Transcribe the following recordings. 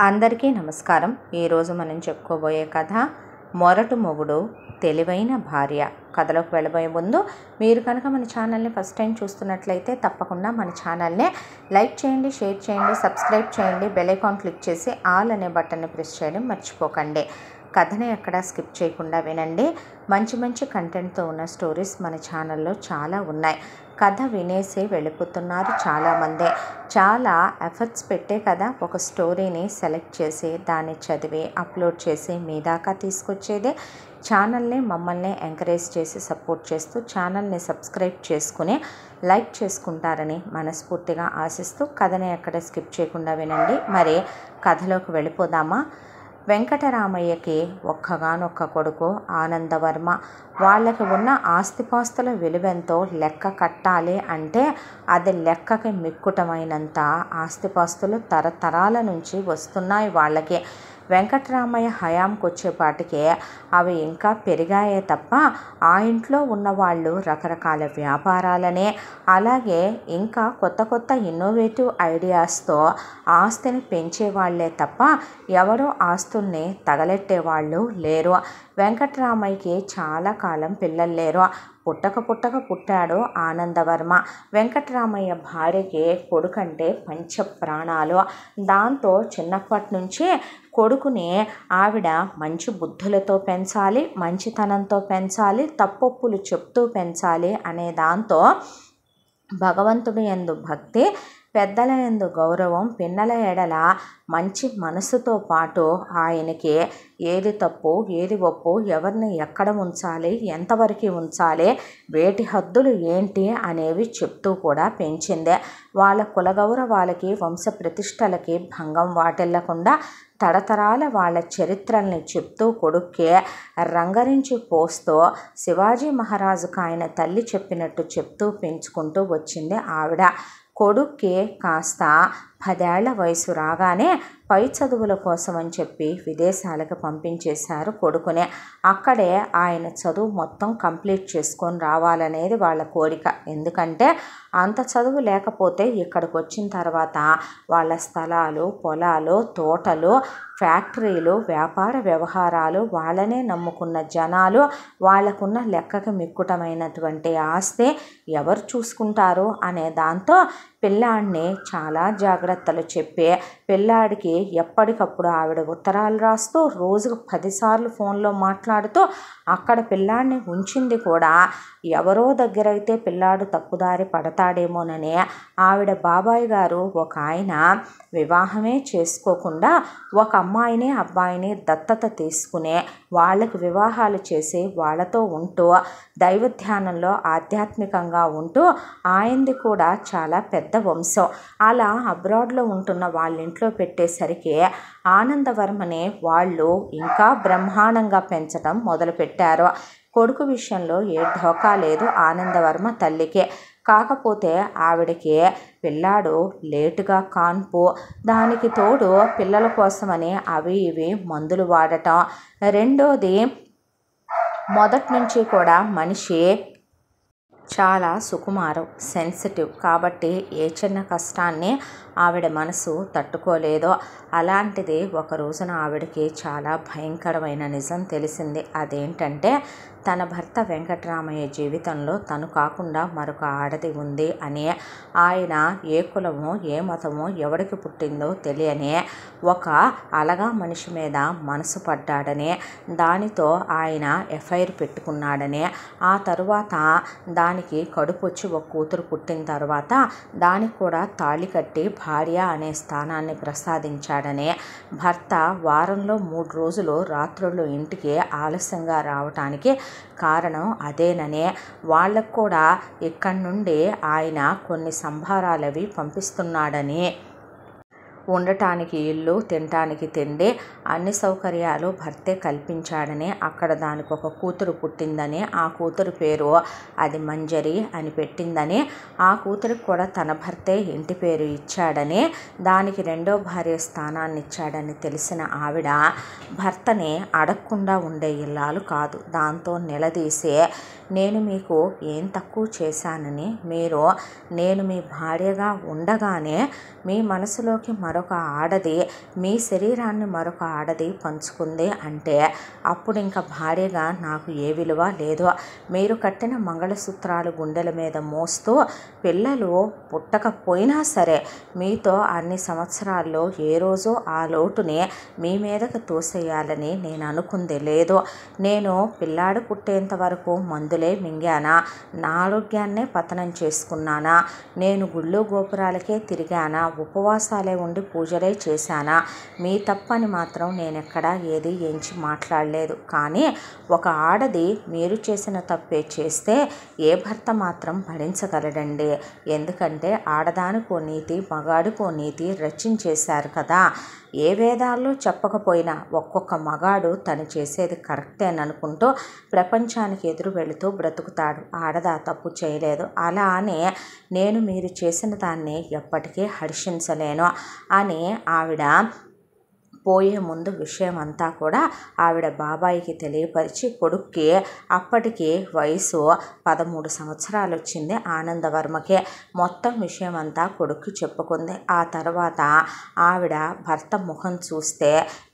అందరికీ నమస్కారం. ఈరోజు మనం చెప్పుకోబోయే కథ మొరటు మొగుడు తెలివైన భార్య. కథలోకి వెళ్ళబోయే ముందు మీరు కనుక మన ఛానల్ని ఫస్ట్ టైం చూస్తున్నట్లయితే తప్పకుండా మన ఛానల్ని లైక్ చేయండి, షేర్ చేయండి, సబ్స్క్రైబ్ చేయండి, బెల్ ఐకాన్ క్లిక్ చేసి ఆల్ అనే బటన్ని ప్రెస్ చేయడం మర్చిపోకండి. కథని ఎక్కడా స్కిప్ చేయకుండా వినండి. మంచి మంచి కంటెంట్తో ఉన్న స్టోరీస్ మన ఛానల్లో చాలా ఉన్నాయి. కథ వినేసి వెళ్ళిపోతున్నారు చాలామంది. చాలా ఎఫర్ట్స్ పెట్టే కదా ఒక స్టోరీని సెలెక్ట్ చేసి దాన్ని చదివి అప్లోడ్ చేసి మీ దాకా తీసుకొచ్చేదే. ఛానల్ని మమ్మల్ని ఎంకరేజ్ చేసి సపోర్ట్ చేస్తూ ఛానల్ని సబ్స్క్రైబ్ చేసుకుని లైక్ చేసుకుంటారని మనస్ఫూర్తిగా ఆశిస్తూ కథని ఎక్కడ స్కిప్ చేయకుండా వినండి. మరి కథలోకి వెళ్ళిపోదామా? వెంకటరామయ్యకి ఒక్కగానొక్క కొడుకు ఆనందవర్మ. వాళ్ళకి ఉన్న ఆస్తిపాస్తుల విలువెంతో లెక్క కట్టాలి అంటే అది లెక్కకి మిక్కుటమైనంత ఆస్తిపాస్తులు తరతరాల నుంచి వస్తున్నాయి వాళ్ళకి. వెంకటరామయ్య హయాంకి వచ్చేపాటికే అవి ఇంకా పెరిగాయే తప్ప ఆ ఇంట్లో ఉన్నవాళ్ళు రకరకాల వ్యాపారాలనే అలాగే ఇంకా కొత్త కొత్త ఇన్నోవేటివ్ ఐడియాస్తో ఆస్తిని పెంచేవాళ్లే తప్ప ఎవరూ ఆస్తుల్ని తగలెట్టేవాళ్ళు లేరు. వెంకటరామయ్యకి చాలా కాలం పిల్లలు లేరు. పుట్టక పుట్టాడు ఆనందవర్మ. వెంకటరామయ్య భార్యకి కొడుకంటే పంచ ప్రాణాలు. దాంతో చిన్నప్పటి నుంచి కొడుకుని ఆవిడ మంచి బుద్ధులతో పెంచాలి, మంచితనంతో పెంచాలి, తప్పొప్పులు చెప్తూ పెంచాలి అనే దాంతో భగవంతుడి యందు భక్తి, పెద్దల యందు గౌరవం, పిన్నల ఎడల మంచి మనసుతో పాటు ఆయనకి ఏది తప్పు ఏది ఒప్పు, ఎవరిని ఎక్కడ ఉంచాలి, ఎంతవరకు ఉంచాలి, వేటి హద్దులు ఏంటి అనేవి చెప్తూ కూడా పెంచిందే. వాళ్ళ కులగౌరవాలకి వంశ ప్రతిష్టలకి భంగం వాటిల్లకుండా తరతరాల వాళ్ళ చరిత్రల్ని చెప్తూ కొడుక్కి రంగరించి పోస్తూ శివాజీ మహారాజుకు ఆయన తల్లి చెప్పినట్టు చెప్తూ పెంచుకుంటూ వచ్చింది ఆవిడ. కొడుక్కి కాస్త 10 ఏళ్ల వయసు రాగానే పై చదువుల కోసం అని చెప్పి విదేశాలకు పంపించేశారు కొడుకునే. అక్కడే ఆయన చదువు మొత్తం కంప్లీట్ చేసుకొని రావాలనేది వాళ్ళ కోరిక. ఎందుకంటే అంత చదువు లేకపోతే ఇక్కడికి వచ్చిన తర్వాత వాళ్ళ స్థలాలు, పొలాలు, తోటలు, ఫ్యాక్టరీలు, వ్యాపార వ్యవహారాలు, వాళ్ళనే నమ్ముకున్న జనాలు, వాళ్ళకున్న లెక్కకు మిక్కుటమైనటువంటి ఆస్తి ఎవరు చూసుకుంటారు అనే దాంతో పిల్లాడిని చాలా జాగ్రత్తలు చెప్పి పిల్లాడికి ఎప్పటికప్పుడు ఆవిడ ఉత్తరాలు రాస్తూ రోజుకు 10 సార్లు ఫోన్లో మాట్లాడుతూ అక్కడ పిల్లాడిని ఉంచింది కూడా ఎవరో దగ్గరైతే పిల్లాడు తప్పుదారి పడతాడేమోనని. ఆవిడ బాబాయ్ గారు ఒక ఆయన వివాహమే చేసుకోకుండా ఒక అమ్మాయిని అబ్బాయిని దత్తత తీసుకుని వాళ్ళకి వివాహాలు చేసి వాళ్ళతో ఉంటూ దైవ ధ్యానంలో ఆధ్యాత్మికంగా ఉంటూ ఆయనది కూడా చాలా పెద్ద వంశం. అలా అబ్రాడ్లో ఉంటున్న వాళ్ళ ఇంట్లో పెట్టేసరికి ఆనందవర్మని వాళ్ళు ఇంకా బ్రహ్మాండంగా పెంచడం మొదలుపెట్టారు. కొడుకు విషయంలో ఏ ఢోకా లేదు ఆనందవర్మ తల్లికే. కాకపోతే ఆవిడకి పిల్లాడు లేటుగా కాన్పు, దానికి తోడు పిల్లల కోసమని అవి ఇవి మందులు వాడటం. రెండోది మొదటి నుంచి కూడా మనిషి చాలా సుకుమారం, సెన్సిటివ్ కాబట్టి ఏ చిన్న కష్టాన్ని ఆవిడ మనసు తట్టుకోలేదో. అలాంటిది ఒక రోజున ఆవిడకి చాలా భయంకరమైన నిజం తెలిసింది. అదేంటంటే తన భర్త వెంకటరామయ్య జీవితంలో తను కాకుండా మరొక ఆడది ఉంది అని. ఆయన ఏ కులమో ఏ మతమో ఎవడికి పుట్టిందో తెలియని ఒక అలగా మనిషి మీద మనసు పడ్డాడని, దానితో ఆయన ఎఫ్ఐఆర్ పెట్టుకున్నాడని, ఆ తరువాత దానికి కడుపు వచ్చి ఒక కూతురు పుట్టిన తర్వాత దానికి కూడా తాళి కట్టి భార్య అనే స్థానాన్ని ప్రసాదించాడని, భర్త వారంలో 3 రోజులు రాత్రుళ్ళు ఇంటికి ఆలస్యంగా రావటానికి కారణం అదేననే. వాళ్ళకు కూడా ఇక్కడి నుండి ఆయన కొన్ని సంభారాలవి పంపిస్తున్నాడని, ఉండటానికి ఇల్లు, తినటానికి తిండి, అన్ని సౌకర్యాలు భర్తే కల్పించాడని, అక్కడ దానికి ఒక కూతురు పుట్టిందని, ఆ కూతురు పేరు అది మంజరి అని పెట్టిందని, ఆ కూతురికి కూడా తన భర్తే ఇంటి పేరు ఇచ్చాడని, దానికి రెండో భార్య స్థానాన్ని ఇచ్చాడని తెలిసిన ఆవిడ భర్తని అడగకుండా ఉండే ఇల్లాలు కాదు. దాంతో నిలదీసి నేను మీకు ఏం తక్కువ చేశానని మీరు నేను మీ భార్యగా ఉండగానే మీ మనసులోకి మరొక ఆడది, మీ శరీరాన్ని మరొక ఆడది పంచుకుంది అంటే అప్పుడు ఇంకా భార్యగా నాకు ఏ విలువ లేదు. మీరు కట్టిన మంగళసూత్రాలు గుండెల మీద మోస్తూ పిల్లలు పుట్టకపోయినా సరే మీతో అన్ని సంవత్సరాల్లో ఏ రోజు ఆ లోటుని మీ మీదకు తోసేయాలని నేను అనుకుంది లేదు. నేను పిల్లాడు పుట్టేంత వరకు మందులే మింగానా, నా ఆరోగ్యాన్నే పతనం చేసుకున్నానా, నేను గుళ్ళు గోపురాలకే తిరిగానా, ఉపవాసాలే ఉండి పూజలే చేశానా, మీ తప్పని మాత్రం నేనెక్కడా ఏది ఎంచి మాట్లాడలేదు. కానీ ఒక ఆడది మీరు చేసిన తప్పే చేస్తే ఏ భర్త మాత్రం భరించగలడండి? ఎందుకంటే ఆడదానికో నీతి, మగాడికో నీతి రచించేశారు కదా. ఏ వేదాల్లో చెప్పకపోయినా ఒక్కొక్క మగాడు తను చేసేది కరెక్టేననుకుంటూ ప్రపంచానికి ఎదురు వెళుతూ బ్రతుకుతాడు. ఆడదా తప్పు చేయలేదు. అలా అని నేను మీరు చేసిన దాన్ని ఎప్పటికీ హర్షించలేను అని ఆవిడ పోయే ముందు విషయం అంతా కూడా ఆవిడ బాబాయికి తెలియపరిచి, కొడుక్కి అప్పటికి వయసు 13 సంవత్సరాలు వచ్చింది ఆనందవర్మకి. మొత్తం విషయం అంతా కొడుక్కి చెప్పుకుంది. ఆ తర్వాత ఆవిడ భర్త ముఖం చూస్తే,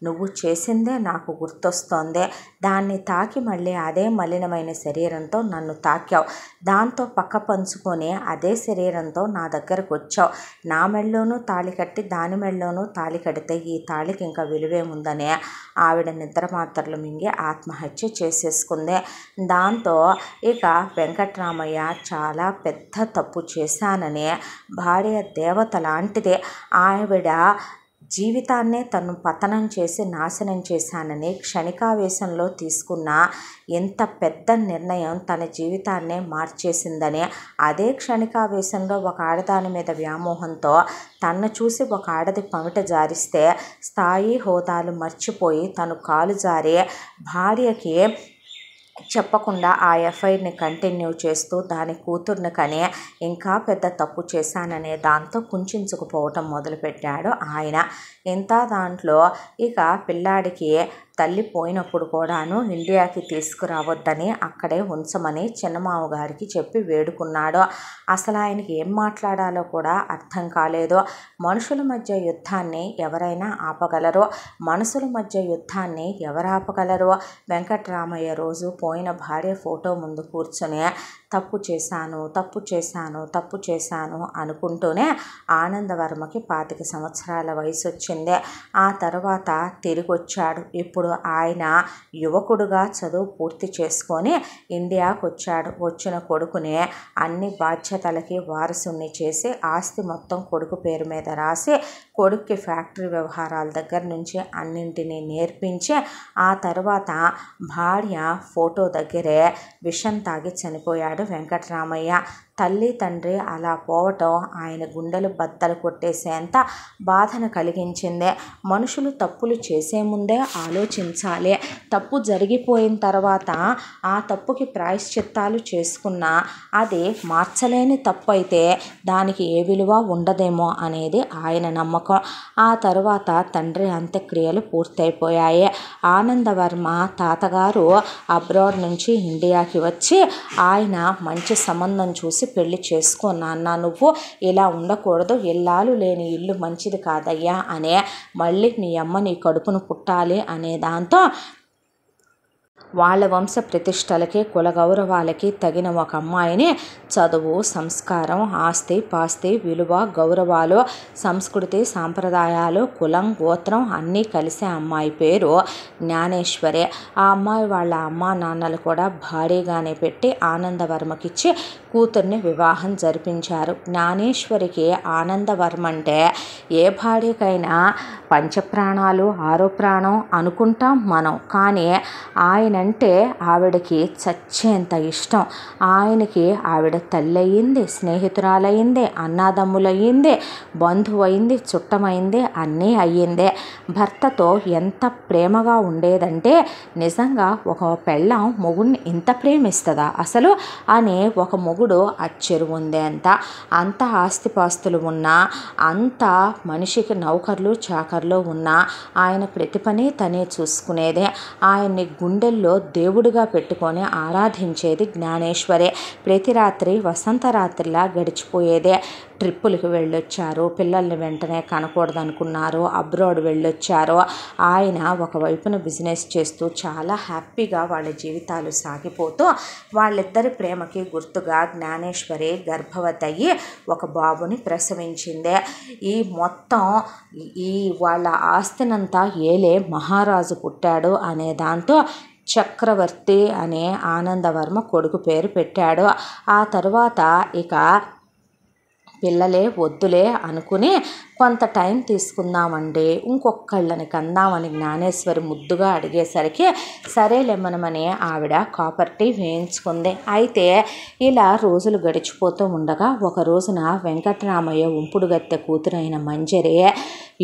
నువ్వు చేసిందే నాకు గుర్తొస్తోంది, దాన్ని తాకి మళ్ళీ అదే మలినమైన శరీరంతో నన్ను తాకావు, దాంతో పక్క పంచుకొని అదే శరీరంతో నా దగ్గరకు వచ్చావు, నా మెళ్ళలోనూ తాళి కట్టి దాని మెళ్ళలోనూ తాళి కడితే ఈ తాళికి ఇంకా విలువేముందనే ఆవిడ నిద్ర మాత్రలు మింగి ఆత్మహత్య చేసేసుకుంది. దాంతో ఇక వెంకట్రామయ్య చాలా పెద్ద తప్పు చేశానని, భార్య దేవత లాంటిదే, ఆవిడ జీవితాన్నే తను పతనం చేసి నాశనం చేశానని క్షణికావేశంలో తీసుకున్న ఎంత పెద్ద నిర్ణయం తన జీవితాన్నే మార్చేసిందని, అదే క్షణికావేశంలో ఒక ఆడదాని మీద వ్యామోహంతో తన్ను చూసి ఒక ఆడది పమిట జారిస్తే స్థాయి హోదాలు మర్చిపోయి తను కాలు జారి భార్యకి చెప్పకుండా ఆ ఎఫ్ఐఆర్ని కంటిన్యూ చేస్తూ దాని కూతుర్ని కనే ఇంకా పెద్ద తప్పు చేశాననే దాంతో కుంచుకుపోవటం మొదలుపెట్టాడు ఆయన. ఇంత దాంట్లో ఇక పిల్లాడికి తల్లి పోయినప్పుడు కూడాను ఇండియాకి తీసుకురావద్దని అక్కడే ఉంచమని చిన్నమావ గారికి చెప్పి వేడుకున్నాడు. అసలు ఆయనకి ఏం మాట్లాడాలో కూడా అర్థం కాలేదు. మనుషుల మధ్య యుద్ధాన్ని ఎవరైనా ఆపగలరు, మనసుల మధ్య యుద్ధాన్ని ఎవరు ఆపగలరు? వెంకట్రామయ్య రోజు పోయిన భార్య ఫోటో ముందు కూర్చొని తప్పు చేశాను తప్పు చేశాను తప్పు చేశాను అనుకుంటూనే ఆనందవర్మకి 25 సంవత్సరాల వయసు వచ్చింది. ఆ తర్వాత తిరిగి వచ్చాడు. ఇప్పుడు ఆయన యువకుడుగా చదువు పూర్తి చేసుకొని ఇండియాకు వచ్చాడు. వచ్చిన కొడుకునే అన్ని బాధ్యతలకి వారసుని చేసి ఆస్తి మొత్తం కొడుకు పేరు మీద రాసి కొడుక్కి ఫ్యాక్టరీ వ్యవహారాల దగ్గర నుంచి అన్నింటినీ నేర్పించి ఆ తర్వాత భార్య ఫోటో దగ్గరే విషం తాగి చనిపోయాడు వెంకట్రామయ్య. తల్లి తండ్రి అలా పోవటం ఆయన గుండెలు బద్దలు కొట్టేసేంత బాధను కలిగించింది. మనుషులు తప్పులు చేసే ముందే ఆలోచించాలి. తప్పు జరిగిపోయిన తర్వాత ఆ తప్పుకి ప్రాయశ్చిత్తాలు చేసుకున్నా అది మార్చలేని తప్పు అయితే దానికి ఏ విలువ ఉండదేమో అనేది ఆయన నమ్మకం. ఆ తర్వాత తండ్రి అంత్యక్రియలు పూర్తయిపోయాయి. ఆనందవర్మ తాతగారు అబ్రాడ్ నుంచి ఇండియాకి వచ్చి ఆయన మంచి సంబంధం చూసి పెళ్లి చేసుకో నాన్న, నువ్వు ఇలా ఉండకూడదు, ఇల్లాలు లేని ఇల్లు మంచిది కాదయ్యా అనే, మళ్ళీ నీ అమ్మ నీ కడుపును పుట్టాలి అనే దాంతో వాళ్ళ వంశ ప్రతిష్టలకి కుల గౌరవాలకి తగిన ఒక అమ్మాయిని చదువు, సంస్కారం, ఆస్తి పాస్తి, విలువ, గౌరవాలు, సంస్కృతి, సాంప్రదాయాలు, కులం, గోత్రం అన్నీ కలిసే అమ్మాయి పేరు జ్ఞానేశ్వరి. ఆ అమ్మాయి వాళ్ళ అమ్మా నాన్నలు కూడా భారీగానే పెట్టి ఆనందవర్మకిచ్చి కూతుర్ని వివాహం జరిపించారు. జ్ఞానేశ్వరికి ఆనందవర్మ అంటే ఏ భార్యకైనా పంచప్రాణాలు ఆరో ప్రాణం అనుకుంటాం మనం, కానీ ఆయనంటే ఆవిడకి చచ్చేంత ఇష్టం. ఆయనకి ఆవిడ తల్లి అయ్యింది, స్నేహితురాలయ్యింది, అన్నాదమ్ములయ్యింది, బంధువైంది, చుట్టమైంది, అన్నీ అయ్యిందే. భర్తతో ఎంత ప్రేమగా ఉండేదంటే నిజంగా ఒక పెళ్ళాం మొగుడిని ఇంత ప్రేమిస్తుందా అసలు అని ఒక మొగుడు అచ్చెరువుందే అంత ఆస్తిపాస్తులు ఉన్నా, అంత మనిషికి నౌకర్లు చాకర్లు ఉన్నా ఆయన ప్రతి పని తనే చూసుకునేదే. ఆయన్ని గుండెలు గుండెల్లో దేవుడిగా పెట్టుకొని ఆరాధించేది జ్ఞానేశ్వరే. ప్రతి రాత్రి వసంత రాత్రిలా గడిచిపోయేదే. ట్రిప్పులకి వెళ్ళొచ్చారు, పిల్లల్ని వెంటనే కనకూడదనుకున్నారు, అబ్రాడ్ వెళ్ళొచ్చారు. ఆయన ఒకవైపున బిజినెస్ చేస్తూ చాలా హ్యాపీగా వాళ్ళ జీవితాలు సాగిపోతూ వాళ్ళిద్దరి ప్రేమకి గుర్తుగా జ్ఞానేశ్వరి గర్భవతి అయ్యి ఒక బాబుని ప్రసవించింది. ఈ మొత్తం ఈ వాళ్ళ ఆస్తినంతా ఏలే మహారాజు పుట్టాడు అనే దాంతో చక్రవర్తి అనే ఆనందవర్మ కొడుకు పేరు పెట్టాడు. ఆ తరువాత ఇక పిల్లలే వద్దులే అనుకుని కొంత టైం తీసుకుందామండి, ఇంకొకళ్ళని కందామని జ్ఞానేశ్వరి ముద్దుగా అడిగేసరికి సరేలేమనమని ఆవిడ కాపర్టీ వేయించుకుంది. అయితే ఇలా రోజులు గడిచిపోతూ ఉండగా ఒక రోజున వెంకటరామయ్య ఉంపుడుగత్తె కూతురైన మంజరి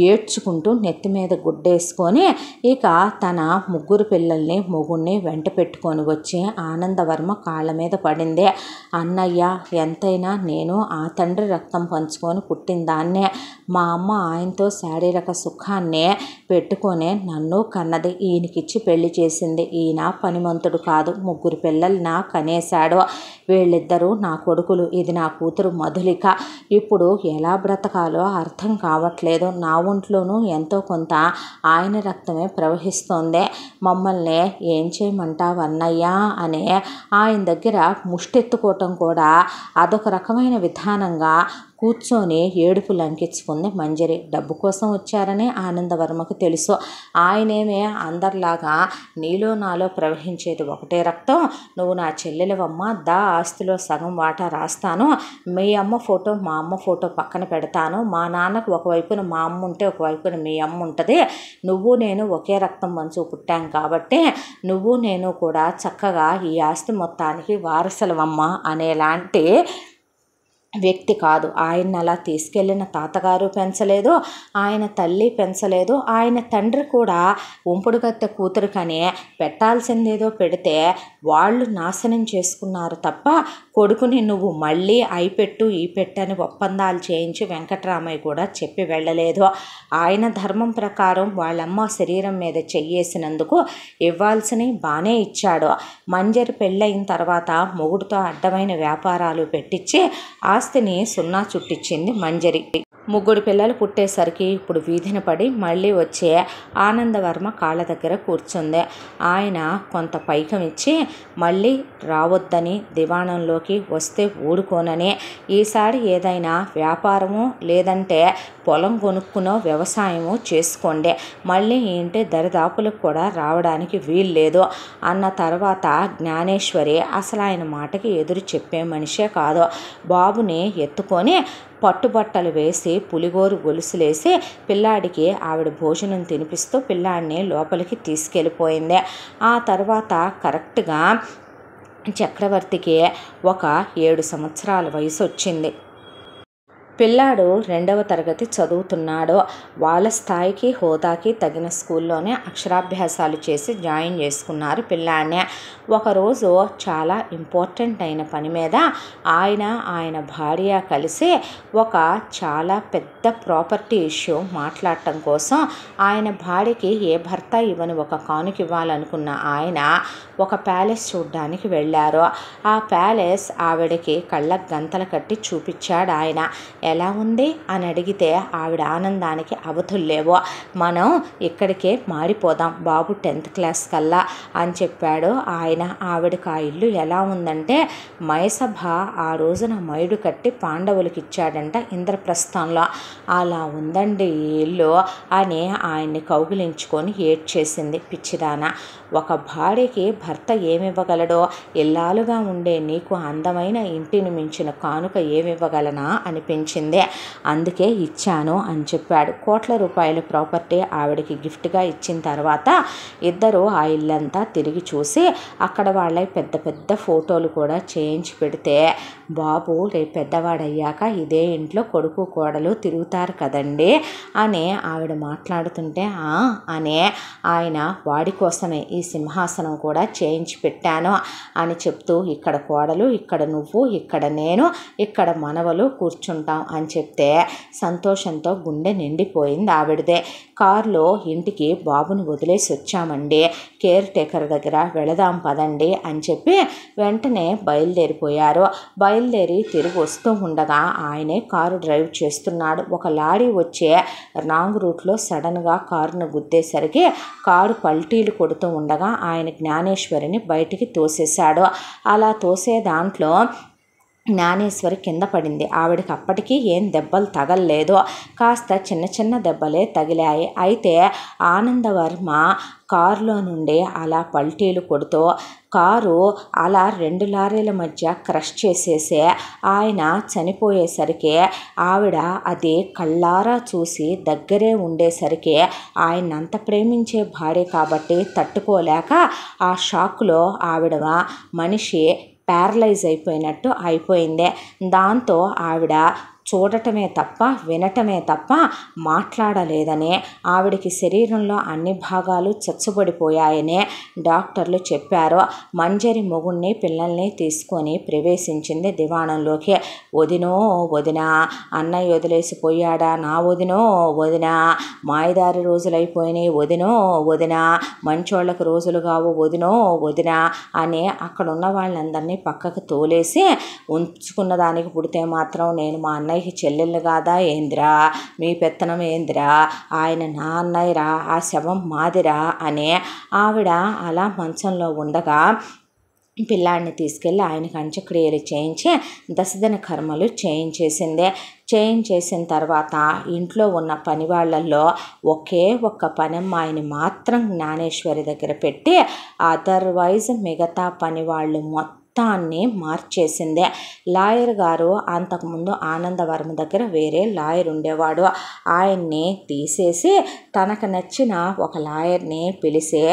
ఏడ్చుకుంటూ నెత్తి మీద గుడ్డేసుకొని ఇక తన ముగ్గురు పిల్లల్ని మొగుణ్ణి వెంట పెట్టుకొని వచ్చి ఆనందవర్మ కాళ్ళ మీద పడింది. అన్నయ్య, ఎంతైనా నేను ఆ తండ్రి రక్తం పంచుకొని పుట్టిన దాన్నే. మా అమ్మ ఆయనతో శారీరక సుఖాన్నే పెట్టుకొని నన్ను కన్నది. ఈయనకిచ్చి పెళ్లి చేసింది. ఈయన పనిమంతుడు కాదు, ముగ్గురు పిల్లల్ని కనేశాడు. వీళ్ళిద్దరూ నా కొడుకులు, ఇది నా కూతురు మధులిక. ఇప్పుడు ఎలా బ్రతకాలో అర్థం కావట్లేదు. నా ఒంట్లోనూ ఎంతో కొంత ఆయన రక్తమే ప్రవహిస్తోంది. మమ్మల్ని ఏం చేయమంటావు అన్నయ్య అని ఆయన దగ్గర ముష్టెత్తుకోవటం కూడా అదొక రకమైన విధానంగా కూర్చొని ఏడుపు లంకించుకుంది మంజరి. డబ్బు కోసం వచ్చారని ఆనందవర్మకు తెలుసు. ఆయనేమే అందరిలాగా నీలో నాలో ప్రవహించేది ఒకటే రక్తం. నువ్వు నా చెల్లెలవమ్మ, దా ఆస్తిలో సగం వాటా రాస్తాను, మీ అమ్మ ఫోటో మా అమ్మ ఫోటో పక్కన పెడతాను, మా నాన్నకు ఒకవైపున మా అమ్మ ఉంటే ఒకవైపున మీ అమ్మ ఉంటుంది, నువ్వు నేను ఒకే రక్తం మంచు పుట్టాం కాబట్టి నువ్వు నేను కూడా చక్కగా ఈ ఆస్తి మొత్తానికి వారసులవమ్మ అనేలాంటి వ్యక్తి కాదు. ఆయన అలా తీసుకెళ్ళిన తాతగారు పెంచలేదు, ఆయన తల్లి పెంచలేదు, ఆయన తండ్రి కూడా ఉంపుడుగత్తె కూతురుకనే పెట్టాల్సిందేదో పెడితే వాళ్ళు నాశనం చేసుకున్నారు తప్ప కొడుకుని నువ్వు మళ్ళీ అయిపెట్టు ఈ పెట్టని ఒప్పందాలు చేయించి వెంకటరామయ్య కూడా చెప్పి వెళ్ళలేదు. ఆయన ధర్మం ప్రకారం వాళ్ళమ్మ శరీరం మీద చెయ్యేసినందుకు ఇవ్వాల్సినవి బాగానే ఇచ్చాడు. మంజరి పెళ్ళయిన తర్వాత మొగుడుతో అడ్డమైన వ్యాపారాలు పెట్టించి ఆస్తిని సున్నా చుట్టించింది మంజరి. ముగ్గురు పిల్లలు పుట్టేసరికి ఇప్పుడు వీధిన పడి మళ్ళీ వచ్చే ఆనందవర్మ కాళ్ళ దగ్గర కూర్చుంది. ఆయన కొంత పైకం ఇచ్చి మళ్ళీ రావద్దని, దివాణంలోకి వస్తే ఊడుకోనని, ఈసారి ఏదైనా వ్యాపారము లేదంటే పొలం కొనుక్కునో వ్యవసాయము చేసుకోండి, మళ్ళీ ఏంటి దరిదాపులకు కూడా రావడానికి వీల్లేదు అన్న తర్వాత జ్ఞానేశ్వరి అసలు ఆయన మాటకి ఎదురు చెప్పే మనిషే కాదు. బాబుని ఎత్తుకొని పట్టుబట్టలు వేసి పులిగోరు గొలుసులేసి పిల్లాడికి ఆవిడ భోజనం తినిపిస్తూ పిల్లాడిని లోపలికి తీసుకెళ్ళిపోయింది. ఆ తర్వాత కరెక్ట్గా చక్రవర్తికి ఒక 7 సంవత్సరాల వయసు వచ్చింది. పిల్లాడు 2వ తరగతి చదువుతున్నాడు. వాళ్ళ స్థాయికి హోదాకి తగిన స్కూల్లోనే అక్షరాభ్యాసాలు చేసి జాయిన్ చేసుకున్నారు పిల్లాడిని. ఒకరోజు చాలా ఇంపార్టెంట్ అయిన పని మీద ఆయన భార్య కలిసి ఒక చాలా పెద్ద ప్రాపర్టీ ఇష్యూ మాట్లాడటం కోసం ఆయన భార్యకి ఏ భర్త ఇవ్వని ఒక కానుక ఇవ్వాలనుకున్న ఆయన ఒక ప్యాలెస్ చూడ్డానికి వెళ్ళారు. ఆ ప్యాలెస్ ఆవిడకి కళ్ళకు గంతలు కట్టి చూపించాడు ఆయన. ఎలా ఉంది అని అడిగితే ఆవిడ ఆనందానికి అవధుల్లేవో. మనం ఇక్కడికే మారిపోదాం బాబు 10th క్లాస్ కల్లా అని చెప్పాడు ఆయన. ఆవిడకి ఆ ఇల్లు ఎలా ఉందంటే మయసభ ఆ రోజున మైడు కట్టి పాండవులకి ఇచ్చాడంట ఇంద్రప్రస్థంలో. అలా ఉందండి ఈ ఇల్లు అని ఆయన్ని కౌగిలించుకొని ఏడ్చేసింది పిచ్చిదాన. ఒక భార్యకి భర్త ఏమివ్వగలడో, ఇల్లాలుగా ఉండే నీకు అందమైన ఇంటిని మించిన కానుక ఏమివ్వగలనా అనిపించింది, అందుకే ఇచ్చాను అని చెప్పాడు. కోట్ల రూపాయల ప్రాపర్టీ ఆవిడకి గిఫ్ట్గా ఇచ్చిన తర్వాత ఇద్దరు ఆ ఇల్లంతా తిరిగి చూసి అక్కడ వాళ్ళ పెద్ద పెద్ద ఫోటోలు కూడా చేయించి పెడితే, బాబు రేపు పెద్దవాడయ్యాక ఇదే ఇంట్లో కొడుకు కోడలు తిరుగుతారు కదండి అని ఆవిడ మాట్లాడుతుంటే అనే ఆయన వాడి కోసమే ఈ సింహాసనం కూడా చేయించి పెట్టాను అని చెప్తూ, ఇక్కడ కోడలు, ఇక్కడ నువ్వు, ఇక్కడ నేను, ఇక్కడ మనవలు కూర్చుంటాం, వెళదాం అని చెప్తే సంతోషంతో గుండె నిండిపోయింది ఆవిడదే. కారులో ఇంటికి బాబును వదిలేసి వచ్చామండి, కేర్ టేకర్ దగ్గర వెళదాం పదండి అని చెప్పి వెంటనే బయలుదేరిపోయారు. బయలుదేరి తిరిగి వస్తూ ఉండగా ఆయనే కారు డ్రైవ్ చేస్తున్నాడు. ఒక లారీ వచ్చే రాంగ్ రూట్లో సడన్గా కారును గుద్దేసరికి కారు పల్టీలు కొడుతూ ఉండగా ఆయన జ్ఞానేశ్వరిని బయటికి తోసేశాడు. అలా తోసే దాంట్లో జ్ఞానేశ్వరి కింద పడింది. ఆవిడకి అప్పటికీ ఏం దెబ్బలు తగలలేదు, కాస్త చిన్న చిన్న దెబ్బలే తగిలాయి. అయితే ఆనందవర్మ కారులో నుండి అలా పల్టీలు కొడుతూ కారు అలా 2 లారీల మధ్య క్రష్ చేసేసే ఆయన చనిపోయేసరికి ఆవిడ అది కళ్ళారా చూసి దగ్గరే ఉండేసరికి ఆయన అంత ప్రేమించే భార్య కాబట్టి తట్టుకోలేక ఆ షాక్లో ఆవిడ మనిషి ప్యారలైజ్ అయిపోయినట్టు అయిపోయింది. దాంతో ఆవిడ చూడటమే తప్ప వినటమే తప్ప మాట్లాడలేదని, ఆవిడికి శరీరంలో అన్ని భాగాలు చచ్చుబడిపోయాయని డాక్టర్లు చెప్పారు. మంజరి మొగుణ్ణి పిల్లల్ని తీసుకొని ప్రవేశించింది దివాణంలోకి. వదినో వదినా, అన్నయ్య వదిలేసిపోయాడా నా వదినో వదినా, మాయదారి రోజులైపోయినాయి వదినో వదినా, మంచోళ్ళకి రోజులు కావు వదినో వదినా అని అక్కడ ఉన్న వాళ్ళందరినీ పక్కకు తోలేసి, ఉంచుకున్న దానికి పుడితే మాత్రం నేను మా అన్నయ్యకి చెల్లెళ్ళు కాదా ఏందిరా, మీ పెత్తనం ఏందిరా, ఆయన నా అన్నయ్యరా, ఆ శవం మాదిరా అని ఆవిడ అలా మంచంలో ఉండగా పిల్లాడిని తీసుకెళ్ళి ఆయనకు అంత్యక్రియలు చేయించి దశదిన కర్మలు చేయించేసిన తర్వాత ఇంట్లో ఉన్న పని వాళ్ళల్లో ఒకే ఒక్క పనమ్మాయిని మాత్రం జ్ఞానేశ్వరి దగ్గర పెట్టి అదర్వైజ్ మిగతా పని వాళ్ళు మొత్తాన్ని మార్చేసిందే. లాయర్ గారు అంతకుముందు ఆనందవర్మ దగ్గర వేరే లాయర్ ఉండేవాడు, ఆయన్ని తీసేసి తనకు నచ్చిన ఒక లాయర్ని పిలిచి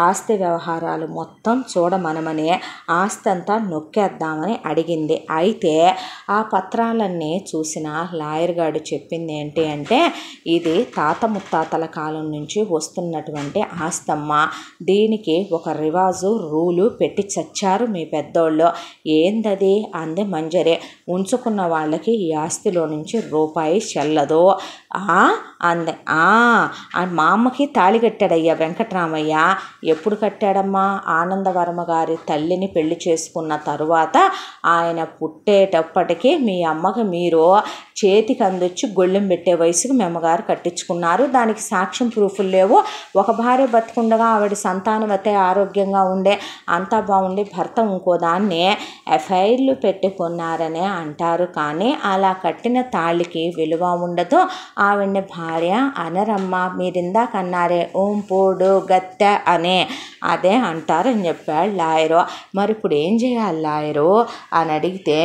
ఆస్తి వ్యవహారాలు మొత్తం చూడమనమని, ఆస్తి అంతా నొక్కేద్దామని అడిగింది. అయితే ఆ పత్రాలన్నీ చూసిన లాయర్ గారు చెప్పింది ఏంటి అంటే, ఇది తాత ముత్తాతల కాలం నుంచి వస్తున్నటువంటి ఆస్తమ్మ, దీనికి ఒక రివాజు రూలు పెట్టి చచ్చారు మీ పెద్దోళ్ళు. ఏందది అంది మంజరి. ఉంచుకున్న వాళ్ళకి ఈ ఆస్తిలో నుంచి రూపాయి చెల్లదు అంది. మా అమ్మకి తాళి కట్టాడయ్యా వెంకటరామయ్య. ఎప్పుడు కట్టాడమ్మా? ఆనందవర్మ గారి తల్లిని పెళ్లి చేసుకున్న తరువాత ఆయన పుట్టేటప్పటికీ మీ అమ్మకి మీరు చేతికి అందొచ్చి గొళ్ళెం పెట్టే వయసుకు మీ అమ్మగారు కట్టించుకున్నారు. దానికి సాక్ష్యం ప్రూఫ్లు లేవు. ఒక భార్య బతుకుండగా ఆవిడ సంతానవతే ఆరోగ్యంగా ఉండే అంతా బాగుండి భర్త ఇంకో దాన్ని ఎఫ్ఐఆర్లు పెట్టుకున్నారనే అంటారు. కానీ అలా కట్టిన తాళికి విలువ ఉండదు. ఆవిడ్ని భార్య అనరమ్మ. మీరిందాక అన్నారే ఓం పోడు గత్తె అనే అదే అంటారని చెప్పాడు లాయరు. మరి ఇప్పుడు ఏం చేయాలి లాయరు అని అడిగితే,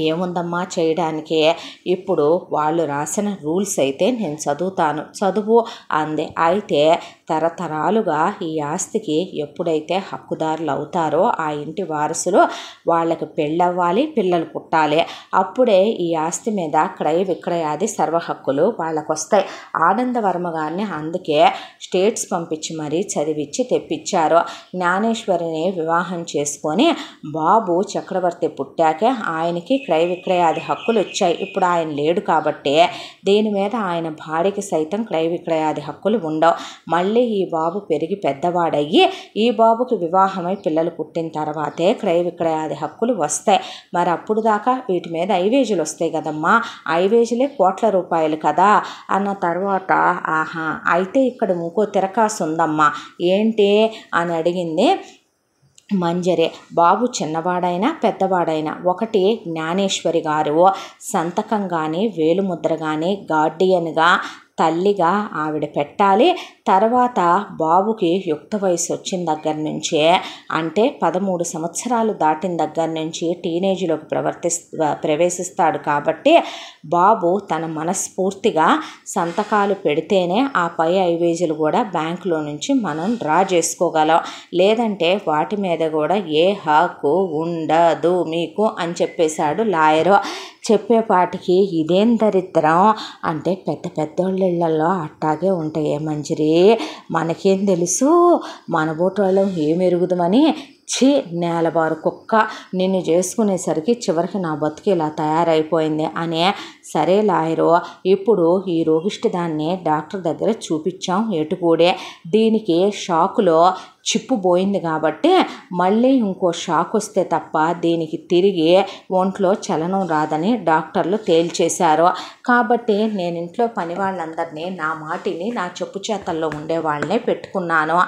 ఏముందమ్మా చేయడానికి, ఇప్పుడు వాళ్ళు రాసిన రూల్స్ అయితే నేను చదువుతాను, చదువు అంది. అయితే తరతరాలుగా ఈ ఆస్తికి ఎప్పుడైతే హక్కుదారులు అవుతారో ఆ ఇంటి వారసులు వాళ్ళకి పెళ్ళవ్వాలి, పిల్లలు పుట్టాలి. అప్పుడే ఈ ఆస్తి మీద క్రయ విక్రయాది సర్వ హక్కులు వాళ్ళకు వస్తాయి. ఆనందవర్మ గారిని అందుకే స్టేట్స్ పంపించి మరీ చదివించి తెప్పించారు. జ్ఞానేశ్వరిని వివాహం చేసుకొని బాబు చక్రవర్తి పుట్టాకే ఆయనకి క్రయ విక్రయాది హక్కులు వచ్చాయి. ఇప్పుడు ఆయన లేడు కాబట్టి దీని మీద ఆయన భార్యకి సైతం క్రయ విక్రయాది హక్కులు ఉండవు. మళ్ళీ ఈ బాబు పెరిగి పెద్దవాడయ్యి ఈ బాబుకి వివాహమై పిల్లలు పుట్టిన తర్వాతే క్రయ విక్రయాది హక్కులు వస్తాయి. మరి అప్పుడు దాకా వీటి మీద ఐవేజులు వస్తాయి కదమ్మా, ఐవేజులే కోట్ల రూపాయలు కదా అన్న తర్వాత, అయితే ఇక్కడ ఇంకో తిరకాసు ఉందమ్మా ఏంటి అని అడిగింది మంజరి. బాబు చిన్నవాడైనా పెద్దవాడైనా ఒకటి జ్ఞానేశ్వరి గారు సంతకం కానీ వేలుముద్ర కానీ గార్డియన్గా తల్లిగా ఆవిడ పెట్టాలి. తర్వాత బాబుకి యుక్త వయసు వచ్చిన దగ్గర నుంచే, అంటే 13 సంవత్సరాలు దాటిన దగ్గర నుంచి టీనేజ్లోకి ప్రవేశిస్తాడు కాబట్టి బాబు తన మనస్ఫూర్తిగా సంతకాలు పెడితేనే ఆ పై ఐవేజీలు కూడా బ్యాంకులో నుంచి మనం డ్రా చేసుకోగలం. లేదంటే వాటి మీద కూడా ఏ హక్కు ఉండదు మీకు అని చెప్పేశాడు లాయరు. చెప్పేపాటికి ఇదేం దరిద్రం అంటే, పెద్ద పెద్దోళ్ళ అట్టాగే ఉంటాయి మంజరి, మనకేం తెలుసు, మన బోటోళ్ళం ఏం ఎరుగుదామని ఛీ నేలబారు కుక్క, నిన్ను చేసుకునేసరికి చివరికి నా బతుకు ఇలా తయారైపోయింది అనే. సరే లాయరు, ఇప్పుడు ఈ రోగిష్టి దాన్ని డాక్టర్ దగ్గర చూపించాం ఎటుకూడే, దీనికి షాకులో చిప్పు పోయింది కాబట్టి మళ్ళీ ఇంకో షాక్ వస్తే తప్ప దీనికి తిరిగి ఒంట్లో చలనం రాదని డాక్టర్లు తేల్చేశారు. కాబట్టి నేను ఇంట్లో పని వాళ్ళందరినీ నా మాటిని నా చెప్పు చేతల్లో ఉండే వాళ్ళనే పెట్టుకున్నాను.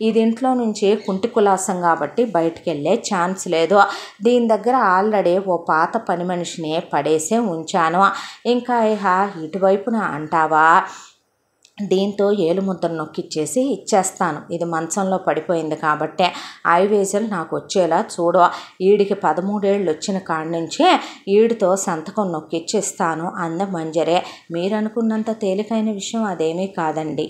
ఇది ఇంట్లో నుంచి కుంటి కులాసం కాబట్టి బయటికి వెళ్ళే ఛాన్స్ లేదు. దీని దగ్గర ఆల్రెడీ ఓ పాత పని మనిషిని పడేసే ఉంచాను. ఇంకా ఇటువైపున అంటావా, దీంతో ఏలుముద్రను నొక్కిచ్చేసి ఇచ్చేస్తాను. ఇది మంచంలో పడిపోయింది కాబట్టే ఐవేజులు నాకు వచ్చేలా చూడు. ఈడికి 13 ఏళ్ళు వచ్చిన కాడి నుంచే ఈడితో సంతకం నొక్కిచ్చేస్తాను అంద మంజరే. మీరనుకున్నంత తేలికైన విషయం అదేమీ కాదండి.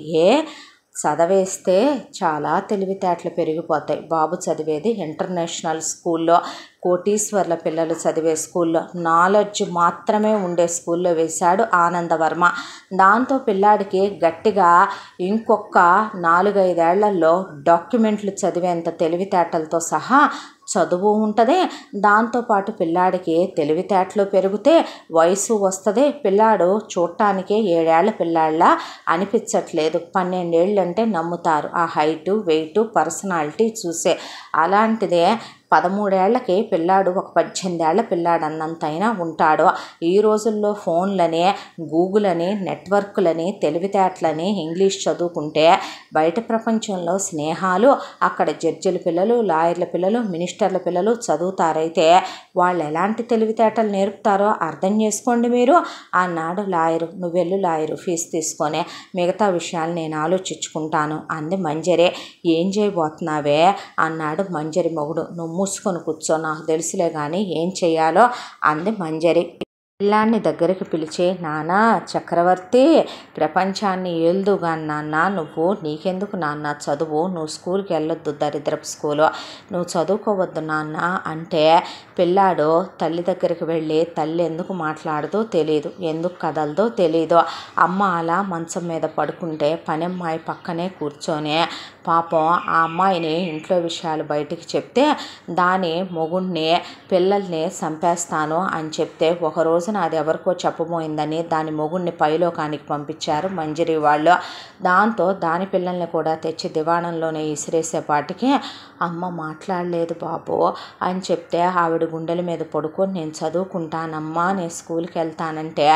చదివేస్తే చాలా తెలివితేటలు పెరిగిపోతాయి. బాబు చదివేది ఇంటర్నేషనల్ స్కూల్లో, కోటీశ్వర్ల పిల్లలు చదివే స్కూల్లో, నాలెడ్జ్ మాత్రమే ఉండే స్కూల్లో వేశాడు ఆనందవర్మ. దాంతో పిల్లాడికి గట్టిగా ఇంకొక 4-5 ఏళ్లలో డాక్యుమెంట్లు చదివేంత తెలివితేటలతో సహా చదువు ఉంటుంది. దాంతోపాటు పిల్లాడికి తెలివితేటలు పెరిగితే వయసు వస్తుంది. పిల్లాడు చూడటానికే 7 ఏళ్ల పిల్లాళ్ళ అనిపించట్లేదు. 12 ఏళ్ళు అంటే నమ్ముతారు ఆ హైటు, వెయిటు, పర్సనాలిటీ చూసే. అలాంటిదే 13 ఏళ్లకి పిల్లాడు ఒక 18 ఏళ్ల పిల్లాడు అన్నంతైనా ఉంటాడు. ఈ రోజుల్లో ఫోన్లని, గూగుల్ అని, నెట్వర్క్లని, తెలివితేటలని, ఇంగ్లీష్ చదువుకుంటే బయట ప్రపంచంలో స్నేహాలు, అక్కడ జడ్జిల పిల్లలు, లాయర్ల పిల్లలు, మినిస్టర్ల పిల్లలు చదువుతారైతే వాళ్ళు ఎలాంటి తెలివితేటలు నేర్పుతారో అర్థం చేసుకోండి మీరు అన్నాడు లాయరు. నువ్వెళ్ళు లాయరు, ఫీజు తీసుకొని మిగతా విషయాలు నేను ఆలోచించుకుంటాను అంది మంజరి. ఏం చేయబోతున్నావే అన్నాడు మంజరి మొగుడు. నువ్వు మూసుకొని కూర్చో, నాకు తెలుసులే కానీ ఏం చెయ్యాలో అంది మంజరి. పిల్లాన్ని దగ్గరికి పిలిచి, నాన్న చక్రవర్తి, ప్రపంచాన్ని ఏల్దుగా నాన్న, నువ్వు నీకెందుకు నాన్న చదువు, నువ్వు స్కూల్కి వెళ్ళొద్దు, దరిద్రపు స్కూలు, నువ్వు చదువుకోవద్దు నాన్న అంటే పిల్లాడు తల్లి దగ్గరికి వెళ్ళి తల్లి ఎందుకు మాట్లాడదో తెలియదు, ఎందుకు కదలదో తెలియదు. అమ్మ అలా మంచం మీద పడుకుంటే పనమ్మాయి పక్కనే కూర్చొని పాపం ఆ అమ్మాయిని ఇంట్లో విషయాలు బయటికి చెప్తే దాని మొగుడిని, పిల్లల్ని చంపేస్తాను అని చెప్తే ఒకరోజు అది ఎవరికో చెప్పబోయిందని దాని మొగుడిని పైలోకానికి పంపించారు మంజరి వాళ్ళు. దాంతో దాని పిల్లల్ని కూడా తెచ్చి దివాణంలోనే ఇసిరేసేపాటికి అమ్మ మాట్లాడలేదు బాబు అని చెప్తే ఆవిడ గుండెల మీద పడుకొని నేను చదువుకుంటానమ్మా, నేను స్కూల్కి వెళ్తానంటే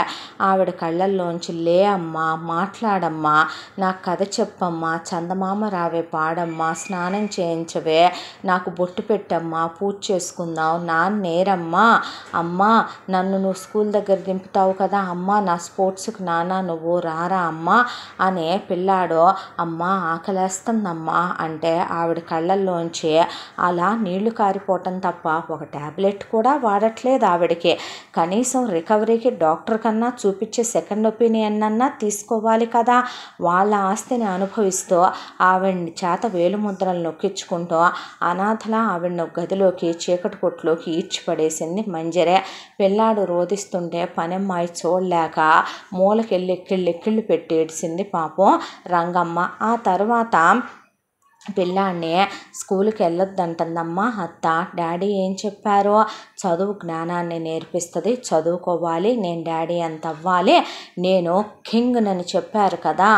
ఆవిడ కళ్ళల్లోంచి లే అమ్మా, మాట్లాడమ్మా, నాకు కథ చెప్పమ్మా, చందమామ రావే పాడమ్మా, స్నానం చేయించవే, నాకు బొట్టు పెట్టమ్మా, పూజ చేసుకుందాం, నేరమ్మా, అమ్మా నన్ను నువ్వు స్కూల్ దగ్గర దింపుతావు కదా అమ్మ, నా స్పోర్ట్స్కి నాన్న నువ్వు రారా అమ్మ అనే పిల్లాడు అమ్మ ఆకలేస్తుందమ్మా అంటే ఆవిడ కళ్ళల్లోంచి అలా నీళ్లు కారిపోవటం తప్ప ఒక ట్యాబ్లెట్ కూడా వాడట్లేదు ఆవిడకి. కనీసం రికవరీకి డాక్టర్ కన్నా చూపించే సెకండ్ ఒపీనియన్ అన్నా తీసుకోవాలి కదా. వాళ్ళ ఆస్తిని అనుభవిస్తూ ఆవిడ్ని చేత వేలుముద్రలు నొక్కించుకుంటూ అనాథలా ఆవిడ్ని గదిలోకి చీకటి కొట్టులోకి ఈడ్చిపడేసింది మంజరే. పిల్లాడు రోధిస్తుంటే పనమ్మాయి చూడలేక మూలకెళ్ళి ఎక్కిళ్ళు పెట్టి ఏడ్చింది పాపం రంగమ్మ. ఆ తర్వాత పిల్లాడిని స్కూల్కి వెళ్ళొద్దంటుందమ్మా అత్త. డాడీ ఏం చెప్పారో, చదువు జ్ఞానాన్ని నేర్పిస్తుంది, చదువుకోవాలి, నేను డాడీ అంత అవ్వాలి, నేను కింగ్ అని చెప్పారు కదా.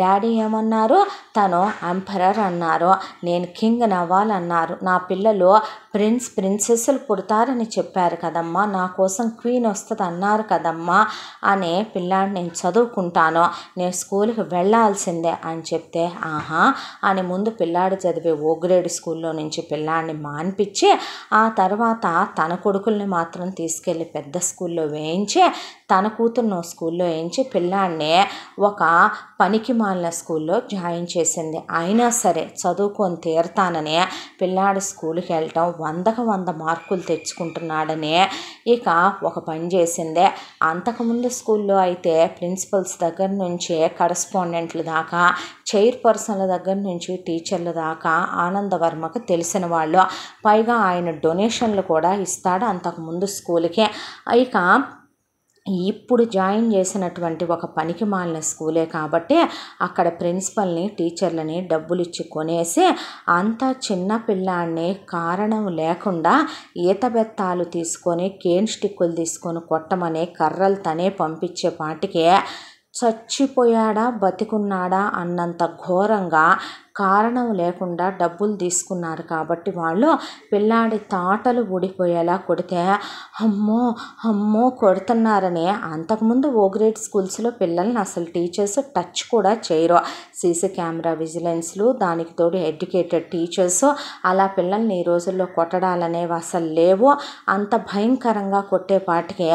డాడీ ఏమన్నారు, తను ఎంపరర్ అన్నారు, నేను కింగ్ అవ్వాలన్నారు. నా పిల్లలు ప్రిన్సెస్లు పుడతారని చెప్పారు కదమ్మా, నా కోసం క్వీన్ వస్తుంది అన్నారు కదమ్మా అనే పిల్లాడిని నేను చదువుకుంటాను, నేను స్కూల్కి వెళ్ళాల్సిందే అని చెప్తే ఆహా అని ముందు పిల్లాడు చదివే ఓ గ్రేడ్ స్కూల్లో నుంచి పిల్లాడిని మాన్పించి ఆ తర్వాత తన కొడుకుల్ని మాత్రం తీసుకెళ్ళి పెద్ద స్కూల్లో వేయించి తన కూతురును స్కూల్లో వేయించి పిల్లాడిని ఒక పనికి మాలిన స్కూల్లో జాయిన్ చేసింది. అయినా సరే చదువుకొని తీరతానని పిల్లాడు స్కూల్కి వెళ్ళటం 100కి 100 మార్కులు తెచ్చుకుంటున్నాడని ఇక ఒక పని చేసిందే. అంతకుముందు స్కూల్లో అయితే ప్రిన్సిపల్స్ దగ్గర నుంచి కరస్పాండెంట్ల దాకా, చైర్పర్సన్ల దగ్గర నుంచి టీచర్ల దాకా ఆనందవర్మకు తెలిసిన వాళ్ళు. పైగా ఆయన డొనేషన్లు కూడా ఇస్తాడు అంతకుముందు స్కూల్కి. ఇక ఇప్పుడు జాయిన్ చేసినటువంటి ఒక పనికి మాలిన స్కూలే కాబట్టి అక్కడ ప్రిన్సిపల్ని టీచర్లని డబ్బులు ఇచ్చి కొనేసి అంత చిన్న పిల్లాడిని కారణం లేకుండా ఈత బెత్తాలు తీసుకొని కేన్ స్టిక్కులు తీసుకొని కొట్టమని కర్రలు తనే పంపించే పాటికే చచ్చిపోయాడా బతికున్నాడా అన్నంత ఘోరంగా కారణం లేకుండా డబ్బులు తీసుకున్నారు కాబట్టి వాళ్ళు పిల్లాడి తాటలు ఊడిపోయేలా కొడితే అమ్మో అమ్మో కొడుతున్నారని అంతకుముందు ఓ గ్రేడ్ స్కూల్స్లో పిల్లల్ని అసలు టీచర్స్ టచ్ కూడా చేయరు. సీసీ కెమెరా విజిలెన్స్లు దానికి తోడు ఎడ్యుకేటెడ్ టీచర్స్ అలా పిల్లల్ని ఈ రోజుల్లో కొట్టడాలనేవి అసలు లేవు. అంత భయంకరంగా కొట్టేపాటికే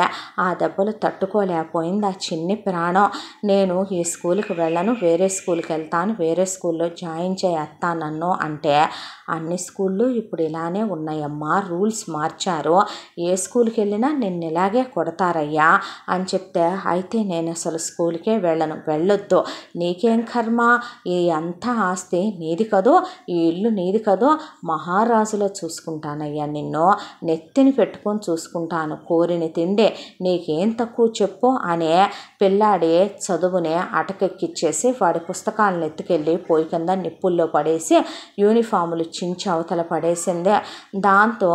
ఆ దెబ్బలు తట్టుకోలేకపోయింది ఆ చిన్ని ప్రాణం. నేను ఈ స్కూల్కి వెళ్ళను, వేరే స్కూల్కి వెళ్తాను, వేరే స్కూల్లో జాయిన్ చేస్తా నన్ను అంటే అన్ని స్కూళ్ళు ఇప్పుడు ఇలానే ఉన్నాయమ్మా, రూల్స్ మార్చారు, ఏ స్కూల్కి వెళ్ళినా నిన్ను ఇలాగే కొడతారయ్యా అని చెప్తే అయితే నేను అసలు స్కూల్కే వెళ్ళొద్దు, నీకేం కర్మ, ఈ అంతా ఆస్తి నీది కదో, ఈ ఇల్లు నీది కదో, మహారాజులో చూసుకుంటానయ్యా, నిన్ను నెత్తిని పెట్టుకొని చూసుకుంటాను, కోరిని తిండే, నీకేం తక్కువ చెప్పు అనే పిల్లాడి చదువునే అటకెక్కిచ్చేసి వాడి పుస్తకాలను ఎత్తుకెళ్ళి పోయి కింద నిప్పుల్లో పడేసి యూనిఫాములు చించి అవతల పడేసిందే. దాంతో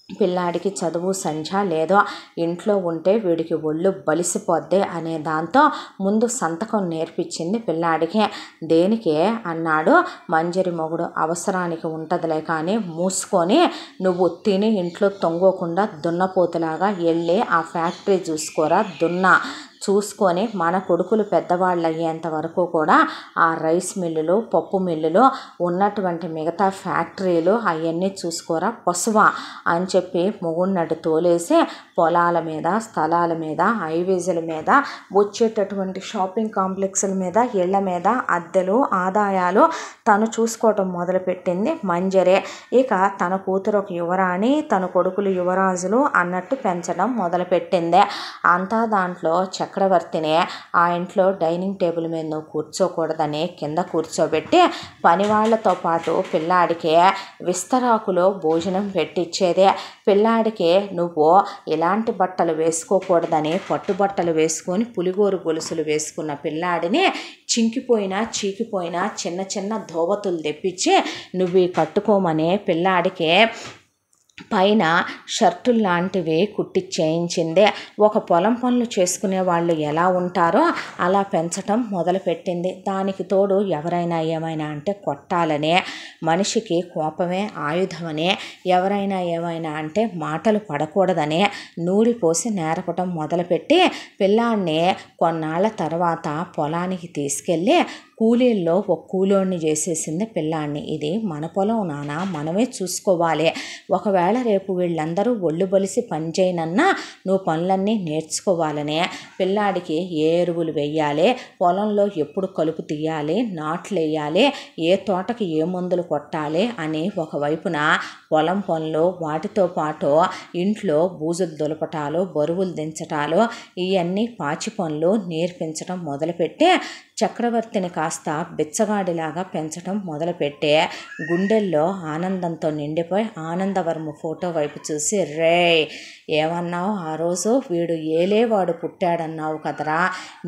పిల్లాడికి చదువు సంధ్య లేదో, ఇంట్లో ఉంటే వీడికి ఒళ్ళు బలిసిపోద్ది అనే దాంతో ముందు సంతకం నేర్పించింది పిల్లాడికి. దేనికే అన్నాడు మంజరి మొగుడు, అవసరానికి ఉంటుందిలే కానీ మూసుకొని నువ్వు తిని ఇంట్లో తొంగోకుండా దున్నపోతులాగా వెళ్ళి ఆ ఫ్యాక్టరీ చూసుకోరా, చూసుకొని మన కొడుకులు పెద్దవాళ్ళు అయ్యేంత వరకు కూడా ఆ రైస్ మిల్లులు, పప్పు మిల్లులు, ఉన్నటువంటి మిగతా ఫ్యాక్టరీలు అవన్నీ చూసుకోరా పశువా అని చెప్పి మొగుడినట్టు తోలేసి పొలాల మీద, స్థలాల మీద, హైవేజుల మీద, వచ్చేటటువంటి షాపింగ్ కాంప్లెక్స్ల మీద, ఇళ్ల మీద అద్దెలు, ఆదాయాలు తను చూసుకోవటం మొదలుపెట్టింది మంజరే. ఇక తన కూతురు ఒక యువరాణి, తన కొడుకులు యువరాజులు అన్నట్టు పెంచడం మొదలుపెట్టింది. అంతా దాంట్లో చక్రవర్తిని ఆ ఇంట్లో డైనింగ్ టేబుల్ మీద నువ్వు కూర్చోకూడదని కింద కూర్చోబెట్టి పనివాళ్లతో పాటు పిల్లాడికి విస్తరాకులో భోజనం పెట్టించేదే. పిల్లాడికి నువ్వు ఇలాంటి బట్టలు వేసుకోకూడదని పట్టుబట్టలు వేసుకొని పులిగోరు గొలుసులు వేసుకున్న పిల్లాడిని చింకిపోయినా చీకిపోయినా చిన్న చిన్న ధోవతులు తెప్పించి నువ్వు కట్టుకోమని పిల్లాడికి పైన షర్టులు లాంటివి కుట్టి చేయించిందే. ఒక పొలం పనులు చేసుకునే వాళ్ళు ఎలా ఉంటారో అలా పెంచటం మొదలుపెట్టింది. దానికి తోడు ఎవరైనా ఏమైనా అంటే కొట్టాలనే, మనిషికి కోపమే ఆయుధమనే, ఎవరైనా ఏమైనా అంటే మాటలు పడకూడదనే నూరిపోసి నేర్పటం మొదలుపెట్టి పిల్లాడిని కొన్నాళ్ళ తర్వాత పొలానికి తీసుకెళ్ళి కూలీల్లో ఒక కూలోడిని చేసేసింది పిల్లాడిని. ఇది మన పొలం నాన్న, మనమే చూసుకోవాలి, ఒకవేళ రేపు వీళ్ళందరూ ఒళ్ళు బలిసి పని చేయనన్నా నువ్వు పనులన్నీ నేర్చుకోవాలనే, పిల్లాడికి ఏ ఎరువులు వేయాలి, పొలంలో ఎప్పుడు కలుపు తీయాలి, నాట్లు వేయాలి, ఏ తోటకి ఏ మందులు కొట్టాలి అని ఒకవైపున పొలం పనులు, వాటితో పాటు ఇంట్లో బూజులు దులపటాలు, బరువులు దించటాలు, ఇవన్నీ పాచి పనులు నేర్పించడం మొదలుపెట్టి చక్రవర్తిని కాస్త బిచ్చగాడిలాగా పెంచడం మొదలుపెట్టే గుండెల్లో ఆనందంతో నిండిపోయి ఆనందవర్మ ఫోటో వైపు చూసి, రే ఏమన్నావు ఆ రోజు, వీడు ఏలేవాడు పుట్టాడన్నావు కదరా,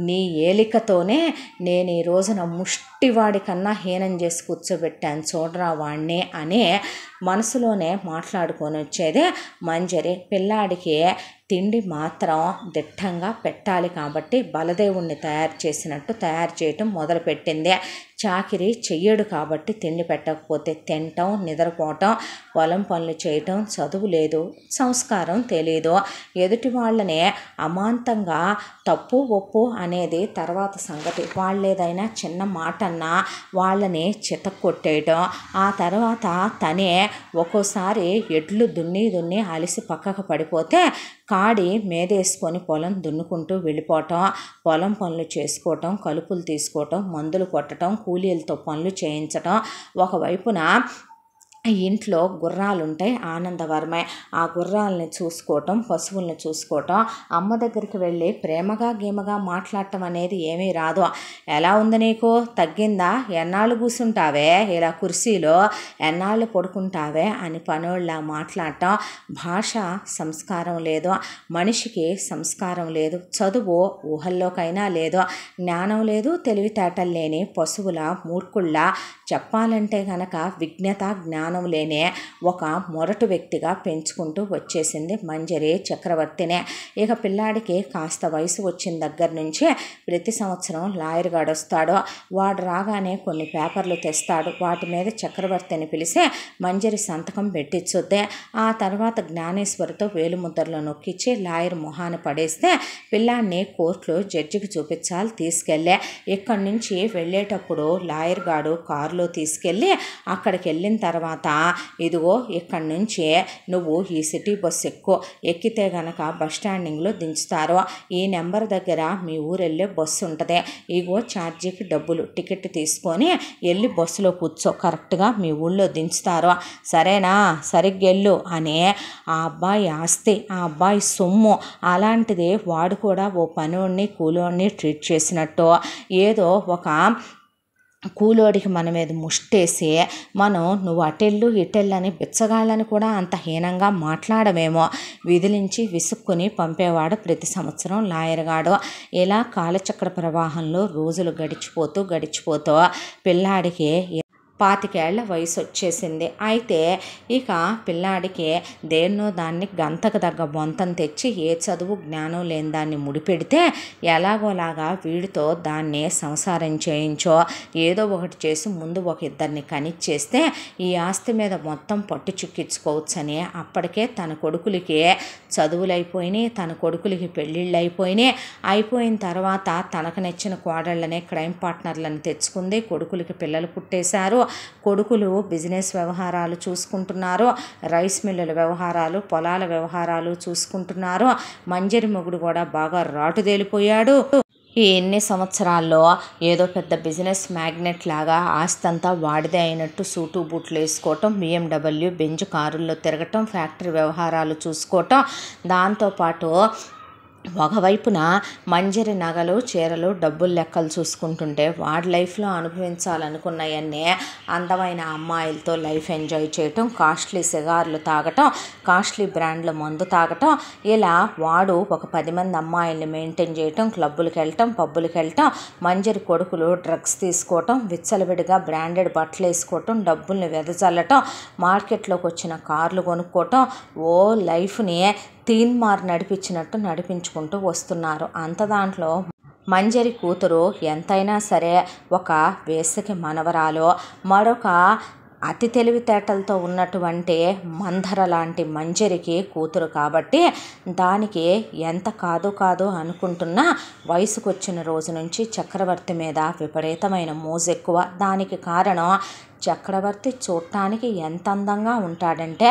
నీ ఏలికతోనే నేను ఈ రోజున ముష్టివాడి కన్నా హీనం చేసి కూర్చోబెట్టాను చూడరా వాణ్ణి అని మనసులోనే మాట్లాడుకొని వచ్చేదే మంజరి. పిల్లాడికి తిండి మాత్రం దిట్టంగా పెట్టాలి కాబట్టి బలదేవుణ్ణి తయారు చేసినట్టు తయారు చేయటం మొదలుపెట్టింది. చాకిరీ చెయ్యడు కాబట్టి తిండి పెట్టకపోతే తినటం, నిద్రపోవటం, పొలం పనులు చేయటం, చదువు లేదు, సంస్కారం తెలియదు, ఎదుటి వాళ్ళనే అమాంతంగా తప్పు ఒప్పు అనేది తర్వాత సంగతి, వాళ్ళేదైనా చిన్న మాట అన్నా వాళ్ళని చితక్కొట్టేయటం, ఆ తర్వాత తనే ఒక్కోసారి ఎడ్లు దున్ని అలిసి పక్కకు పడిపోతే కాడి మేదేసుకొని పొలం దున్నుకుంటూ వెళ్ళిపోవటం, పొలం పనులు చేసుకోవటం, కలుపులు తీసుకోవటం, మందులు కొట్టడం, కూలీలతో పనులు చేయించటం, ఒకవైపున ఇంట్లో గుర్రాలు ఉంటాయి ఆనందవర్మే. ఆ గుర్రాలని చూసుకోవటం, పశువుల్ని చూసుకోవటం, అమ్మ దగ్గరికి వెళ్ళి ప్రేమగా గేమగా మాట్లాడటం అనేది ఏమీ రాదు. ఎలా ఉంది నీకు, తగ్గిందా, ఎన్నాళ్ళు కూర్చుంటావే ఇలా కుర్చీలో, ఎన్నాళ్ళు పడుకుంటావే అని పనోళ్ళ మాట్లాడటం. భాష సంస్కారం లేదు, మనిషికి సంస్కారం లేదు, చదువు ఊహల్లోకైనా లేదు, జ్ఞానం లేదు, తెలివితేటలు లేని పశువుల మూర్ఖుళ్ళ చెప్పాలంటే గనక విజ్ఞత జ్ఞానం లేనే ఒక మొరటు వ్యక్తిగా పెంచుకుంటూ వచ్చేసింది మంజరి చక్రవర్తినే. ఇక పిల్లాడికి కాస్త వయసు వచ్చిన దగ్గర నుంచి ప్రతి సంవత్సరం లాయర్ గాడు వస్తాడు. వాడు రాగానే కొన్ని పేపర్లు తెస్తాడు. వాటి మీద చక్రవర్తిని పిలిచి మంజరి సంతకం పెట్టించుద్దే. ఆ తర్వాత జ్ఞానేశ్వరితో వేలుముద్రలో నొక్కించి లాయర్ మొహాన పడేస్తే పిల్లాడిని కోర్టులో జడ్జికి చూపించాలి తీసుకెళ్ళే. ఇక్కడి నుంచి వెళ్ళేటప్పుడు లాయర్ గాడు కారులో తీసుకెళ్ళి అక్కడికి వెళ్ళిన తర్వాత ఇదిగో ఇక్కడి నుంచి నువ్వు ఈ సిటీ బస్సు ఎక్కితే గనక బస్ స్టాండింగ్లో దించుతారు. ఈ నెంబర్ దగ్గర మీ ఊరు వెళ్ళే బస్సు ఉంటుంది. ఇగో ఛార్జీకి డబ్బులు, టికెట్ తీసుకొని వెళ్ళి బస్సులో కూర్చో, కరెక్ట్గా మీ ఊళ్ళో దించుతారు, సరేనా, సరిగ్గా వెళ్ళు అని ఆ అబ్బాయి ఆస్తి, ఆ అబ్బాయి సొమ్ము, అలాంటిది వాడు కూడా ఓ పనోడిని కూలోడిని ట్రీట్ చేసినట్టు ఏదో ఒక కూలోడికి మన మీద ముష్టేసి నువ్వు అటెళ్ళు ఇటెళ్ళు అని బిచ్చగాళ్ళని కూడా అంత హీనంగా మాట్లాడమేమో విధిలించి విసుక్కుని పంపేవాడు ప్రతి సంవత్సరం లాయర్ గాడు. ఇలా కాలచక్ర ప్రవాహంలో రోజులు గడిచిపోతూ పిల్లాడికి 25 ఏళ్ల వయసు వచ్చేసింది. అయితే ఇక పిల్లాడికి దేన్నో దాన్ని గంతకు తగ్గ బొంతం తెచ్చి ఏ చదువు జ్ఞానం లేని దాన్ని ముడిపెడితే ఎలాగోలాగా వీడితో దాన్ని సంసారం చేయించో ఏదో ఒకటి చేసి ముందు ఒక ఇద్దరిని కనిచ్చేస్తే ఈ ఆస్తి మీద మొత్తం పట్టు చుక్కించుకోవచ్చని అప్పటికే తన కొడుకులకి చదువులు అయిపోయినాయి, తన కొడుకులకి పెళ్ళిళ్ళు అయిపోయిన తర్వాత తనకు నచ్చిన కోడళ్ళనే క్రైమ్ పార్ట్నర్లను తెచ్చుకుంది. కొడుకులకి పిల్లలు పుట్టేశారు. కొడుకులు బిజినెస్ వ్యవహారాలు చూసుకుంటున్నారు, రైస్ మిల్లుల వ్యవహారాలు, పొలాల వ్యవహారాలు చూసుకుంటున్నారు. మంజరి మొగుడు కూడా బాగా రాటుదేలిపోయాడు. ఈ ఎన్ని సంవత్సరాల్లో ఏదో పెద్ద బిజినెస్ మ్యాగ్నెట్ లాగా ఆస్తంతా వాడిదే అయినట్టు సూటు బూట్లు వేసుకోవటం, BMW బెంజ్ కారుల్లో తిరగటం, ఫ్యాక్టరీ వ్యవహారాలు చూసుకోవటం, దాంతోపాటు ఒకవైపున మంజరి నగలు చీరలు డబ్బులు లెక్కలు చూసుకుంటుంటే వాడి లైఫ్లో అనుభవించాలనుకున్నవన్నీ అందమైన అమ్మాయిలతో లైఫ్ ఎంజాయ్ చేయటం, కాస్ట్లీ సిగార్లు తాగటం, కాస్ట్లీ బ్రాండ్ల మందు తాగటం, ఇలా వాడు ఒక 10 మంది అమ్మాయిల్ని మెయింటైన్ చేయటం, క్లబ్బులకు వెళ్ళటం, పబ్బులకు వెళ్ళటం, మంజరి కొడుకులు డ్రగ్స్ తీసుకోవటం, విచ్చలవిడిగా బ్రాండెడ్ బట్టలు వేసుకోవటం, డబ్బుల్ని వెదజల్లటం, మార్కెట్లోకి వచ్చిన కార్లు కొనుక్కోవటం, ఓ లైఫ్ని తీన్మార్ నడిపించినట్టు నడిపించుకుంటూ వస్తున్నారు. అంత దాంట్లో మంజరి కూతురు ఎంతైనా సరే ఒక వేసకి మనవరాలు, మరొక అతి తెలివితేటలతో ఉన్నటువంటి మందర లాంటి మంజరికి కూతురు కాబట్టి దానికి ఎంత కాదు అనుకుంటున్నా వయసుకు వచ్చిన రోజు నుంచి చక్రవర్తి మీద విపరీతమైన మోజు ఎక్కువ. దానికి కారణం చక్రవర్తి చూడటానికి ఎంత అందంగా ఉంటాడంటే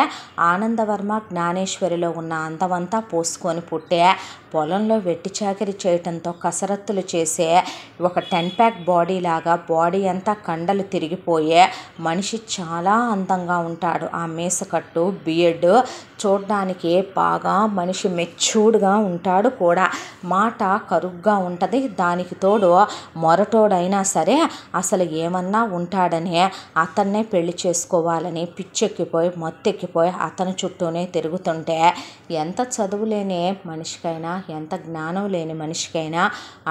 ఆనందవర్మ జ్ఞానేశ్వరిలో ఉన్న అందమంతా పోసుకొని పుట్టే, పొలంలో వెట్టి చాకిరి చేయటంతో కసరత్తులు చేసే ఒక 10 ప్యాక్ బాడీ లాగా బాడీ అంతా కండలు తిరిగిపోయే మనిషి చాలా అందంగా ఉంటాడు. ఆ మీసకట్టు, బియర్డ్ చూడడానికి బాగా మనిషి మెచ్యూర్డ్గా ఉంటాడు కూడా. మాట కరుగ్గా ఉంటుంది. దానికి తోడు మొరటోడైనా సరే అసలు ఏమన్నా ఉంటాడని అతన్నే పెళ్లి చేసుకోవాలని పిచ్చెక్కిపోయి మత్తెక్కిపోయి అతని చుట్టూనే తిరుగుతుంటే ఎంత చదువులేని మనిషికైనా, ఎంత జ్ఞానం లేని మనిషికైనా,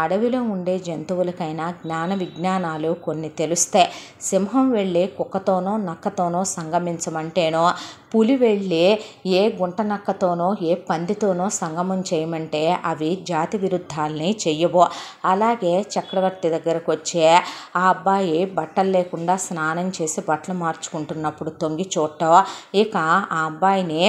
అడవిలో ఉండే జంతువులకైనా జ్ఞాన విజ్ఞానాలు కొన్ని తెలుస్తాయి. సింహం వెళ్ళి కుక్కతోనో నక్కతోనో సంగమించమంటేనో, పులి వెళ్ళి ఏ గుంట నక్కతోనో ఏ పందితోనో సంగమం చేయమంటే అవి జాతి విరుద్ధాలని చెయ్యవు. అలాగే చక్రవర్తి దగ్గరకు వచ్చే ఆ అబ్బాయి బట్టలు లేకుండా స్నానం చేసి బట్టలు మార్చుకుంటున్నప్పుడు తొంగి చూడటం, ఇక ఆ అబ్బాయిని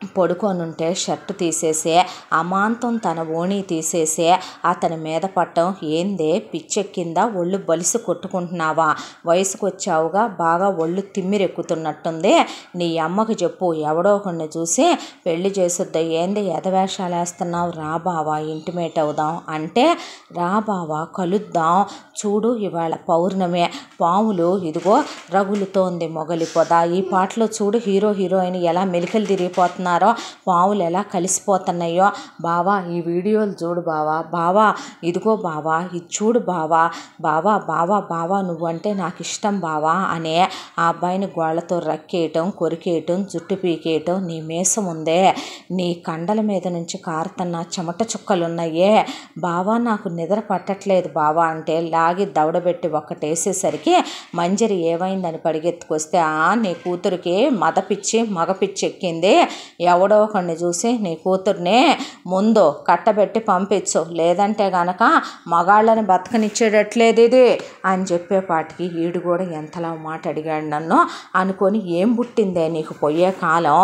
పడుకొనుంటే షర్టు తీసేసే అమాంతం తన ఓణి తీసేసే అతని మీద పట్టం. ఏందే పిచ్చెక్కిందా, ఒళ్ళు బలిసి కొట్టుకుంటున్నావా, వయసుకు వచ్చావుగా, బాగా ఒళ్ళు తిమ్మిరెక్కుతున్నట్టుంది, నీ అమ్మకు చెప్పు ఎవడో ఒకడిని చూసి పెళ్లి చేసుద్దా, ఏంది ఎదవేషాలు వేస్తున్నావు, రా బావా ఇంటిమేట్ అవుదాం అంటే, రా బావా కలుద్దాం, చూడు ఇవాళ పౌర్ణమే, పాములు ఇదిగో రగులుతోంది మొగలి పొద, ఈ పాటలో చూడు హీరో హీరోయిన్ ఎలా మెలికలు తిరిగిపోతున్నారు, పావులు ఎలా కలిసిపోతున్నాయో, బావా ఈ వీడియోలు చూడు బావా, బావా ఇదిగో బావా ఇది చూడు బావా, బావా బావా బావా నువ్వంటే నాకు ఇష్టం బావా అనే ఆ అబ్బాయిని గోళ్లతో రక్కేయటం, కొరికేయటం, జుట్టు పీకేయటం, నీ మీసం ఉందే, నీ కండల మీద నుంచి కారుతున్న చెమట చుక్కలున్నాయే బావా, నాకు నిద్ర పట్టట్లేదు బావా అంటే లాగి దవడబెట్టి ఒక్కటేసేసరికి మంజరి ఏమైందని పరిగెత్తుకొస్తే, నీ కూతురికి మదపిచ్చి మగపిచ్చి ఎక్కింది, ఎవడో ఒకడిని చూసి నీ కూతుర్ని ముందు కట్టబెట్టి పంపించు, లేదంటే గనక మగాళ్ళని బతకనిచ్చేటట్లేదు ఇది అని చెప్పేపాటికి ఈడు కూడా ఎంతలా మాట అడిగాడు నన్ను అనుకొని, ఏం పుట్టిందే నీకు పోయే కాలం,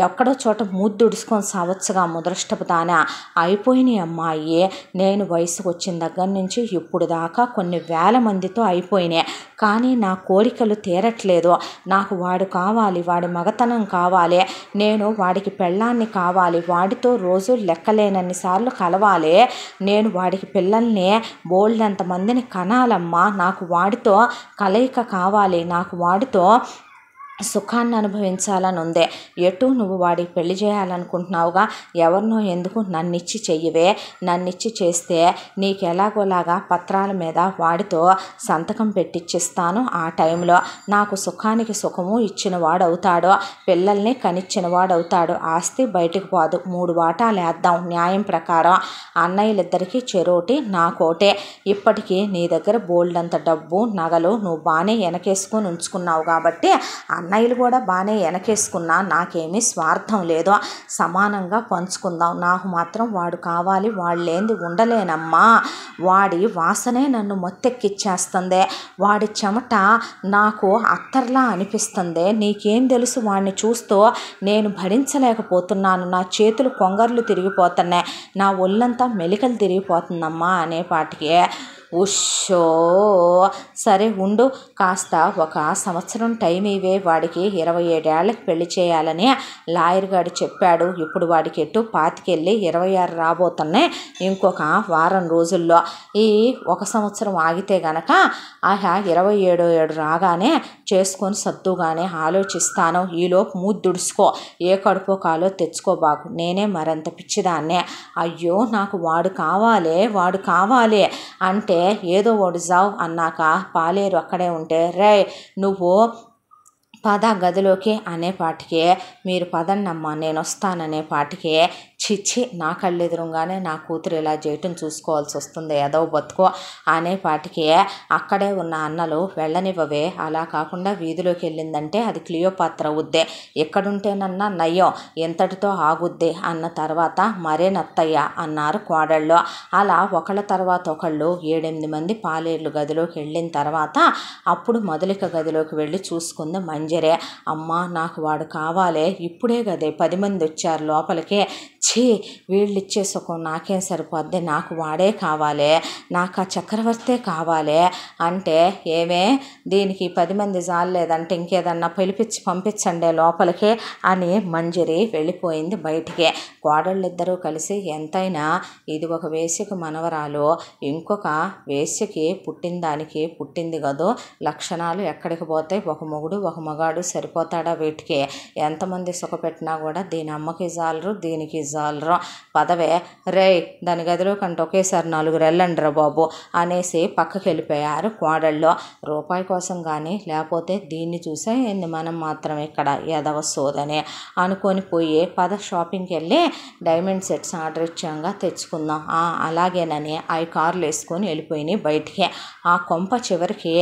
ఎక్కడో చోట ముద్దుడుచుకొని సావచ్చుగా ముదృష్టపు దానా, అయిపోయినాయి అమ్మాయి, నేను వయసుకు వచ్చిన దగ్గర నుంచి ఇప్పుడు దాకా కొన్ని వేల మందితో అయిపోయినాయి, కానీ నా కోరికలు తీరట్లేదు, నాకు వాడు కావాలి, వాడి మగతనం కావాలి, నేను వాడికి పెళ్ళాన్ని కావాలి, వాడితో రోజు లెక్కలేనన్ని సార్లు కలవాలి, నేను వాడికి పిల్లల్ని బోల్డంత మందిని కనాలమ్మా, నాకు వాడితో కలయిక కావాలి, నాకు వాడితో సుఖాన్ని అనుభవించాలని ఉందే, ఎటు నువ్వు వాడికి పెళ్లి చేయాలనుకుంటున్నావుగా, ఎవరినో ఎందుకు నన్నిచ్చి చెయ్యవే, నన్నిచ్చి చేస్తే నీకు ఎలాగోలాగా పత్రాల మీద వాడితో సంతకం పెట్టిచ్చిస్తాను, ఆ టైంలో నాకు సుఖానికి సుఖము ఇచ్చిన వాడు అవుతాడు, పిల్లల్ని కనిచ్చిన వాడు అవుతాడు, ఆస్తి బయటకు పోదు, 3 వాటాలు వేద్దాం న్యాయం ప్రకారం, అన్నయ్యలిద్దరికీ చెరోటి నాకోటే, ఇప్పటికీ నీ దగ్గర బోల్డంత డబ్బు నగలు నువ్వు బాగానే వెనకేసుకొని ఉంచుకున్నావు కాబట్టి అన్నయ్యలు కూడా బాగానే వెనకేసుకున్నా, నాకేమీ స్వార్థం లేదో, సమానంగా పంచుకుందాం, నాకు మాత్రం వాడు కావాలి, వాడు లేనిది ఉండలేనమ్మా, వాడి వాసనే నన్ను మొత్తెక్కిచ్చేస్తుంది, వాడి చెమట నాకు అత్తర్లా అనిపిస్తుంది, నీకేం తెలుసు వాడిని చూస్తూ నేను భరించలేకపోతున్నాను, నా చేతులు కొంగర్లు తిరిగిపోతున్నాయి, నా ఒళ్ళంతా మెలికలు తిరిగిపోతుందమ్మా అనేపాటికి, ఉషో సరే ఉండు, కాస్త 1 సంవత్సరం టైం ఇవే, వాడికి 27 ఏళ్ళకి పెళ్లి చేయాలని లాయర్ గారు చెప్పాడు, ఇప్పుడు వాడికి ఎటు 25 26 రాబోతున్నాయి, ఇంకొక వారం రోజుల్లో, ఈ 1 సంవత్సరం ఆగితే గనక 27 ఏడు రాగానే చేసుకొని సర్దుగానే ఆలోచిస్తాను, ఈలోపు మూద్దుడుచుకో, ఏ కడుపో కాలో తెచ్చుకోబాకు, నేనే మరంత పిచ్చిదాన్నే, అయ్యో నాకు వాడు కావాలి, వాడు కావాలి అంటే ఏదో ఒకటి జావ్ అన్నాక పాలేరు అక్కడే ఉంటే, రే నువ్వు పద గదిలోకి అనేపాటికే, మీరు పదన్నమ్మా నేను వస్తాననే పాటికే, చిచ్చి నా కళ్ళెదురుగానే నా కూతురు ఇలా చేయటం చూసుకోవాల్సి వస్తుంది, ఏదో బతుకో అనేపాటికే అక్కడే ఉన్న అన్నలు వెళ్ళనివ్వవే, అలా కాకుండా వీధిలోకి వెళ్ళిందంటే అది క్లియోపాత్ర అవుద్దే, ఎక్కడుంటేనన్నా నయ్యం, ఎంతటితో ఆగుద్దే అన్న తర్వాత మరే నత్తయ్య అన్నారు కోడళ్ళు. అలా ఒకళ్ళ తర్వాత ఒకళ్ళు 7-8 మంది పాలేర్లు గదిలోకి వెళ్ళిన తర్వాత అప్పుడు మొదలిక గదిలోకి వెళ్ళి చూసుకుంది మంజరే, అమ్మా నాకు వాడు కావాలే, ఇప్పుడే కదే 10 మంది వచ్చారు లోపలికే, ఛీ వీళ్ళు ఇచ్చే సుఖం నాకేం సరిపోద్ది, నాకు వాడే కావాలి, నాకు ఆ చక్రవర్తే కావాలి అంటే, ఏమే దీనికి 10 మంది జాలేదంటే ఇంకేదన్నా పిలిపించి పంపించండి లోపలికి అని మంజరి వెళ్ళిపోయింది బయటికి. కోడళ్ళిద్దరూ కలిసి ఎంతైనా ఇది ఒక వేశ్యకి మనవరాలు, ఇంకొక వేశ్యకి పుట్టిన దానికి పుట్టింది కదో, లక్షణాలు ఎక్కడికి పోతాయి, ఒక మొగుడు ఒక మగాడు సరిపోతాడా వీటికి, ఎంతమంది సుఖపెట్టినా కూడా దీని అమ్మకి జాలరు దీనికి జాలరు, పదవే రే దాని గదిలో కంటే ఒకేసారి 4 వెళ్ళండిరా బాబు అనేసి పక్కకి వెళ్ళిపోయారు కోడళ్ళు. రూపాయి కోసం కానీ లేకపోతే దీన్ని చూసే మనం మాత్రం ఇక్కడ ఎదవ సోదని అనుకొని పోయి పద షాపింగ్కి వెళ్ళి డైమండ్ సెట్స్ ఆర్డర్ ఇచ్చాంగా తెచ్చుకుందాం, అలాగేనని అవి కార్లు వేసుకొని వెళ్ళిపోయినాయి బయటికి. ఆ కొంప చివరికి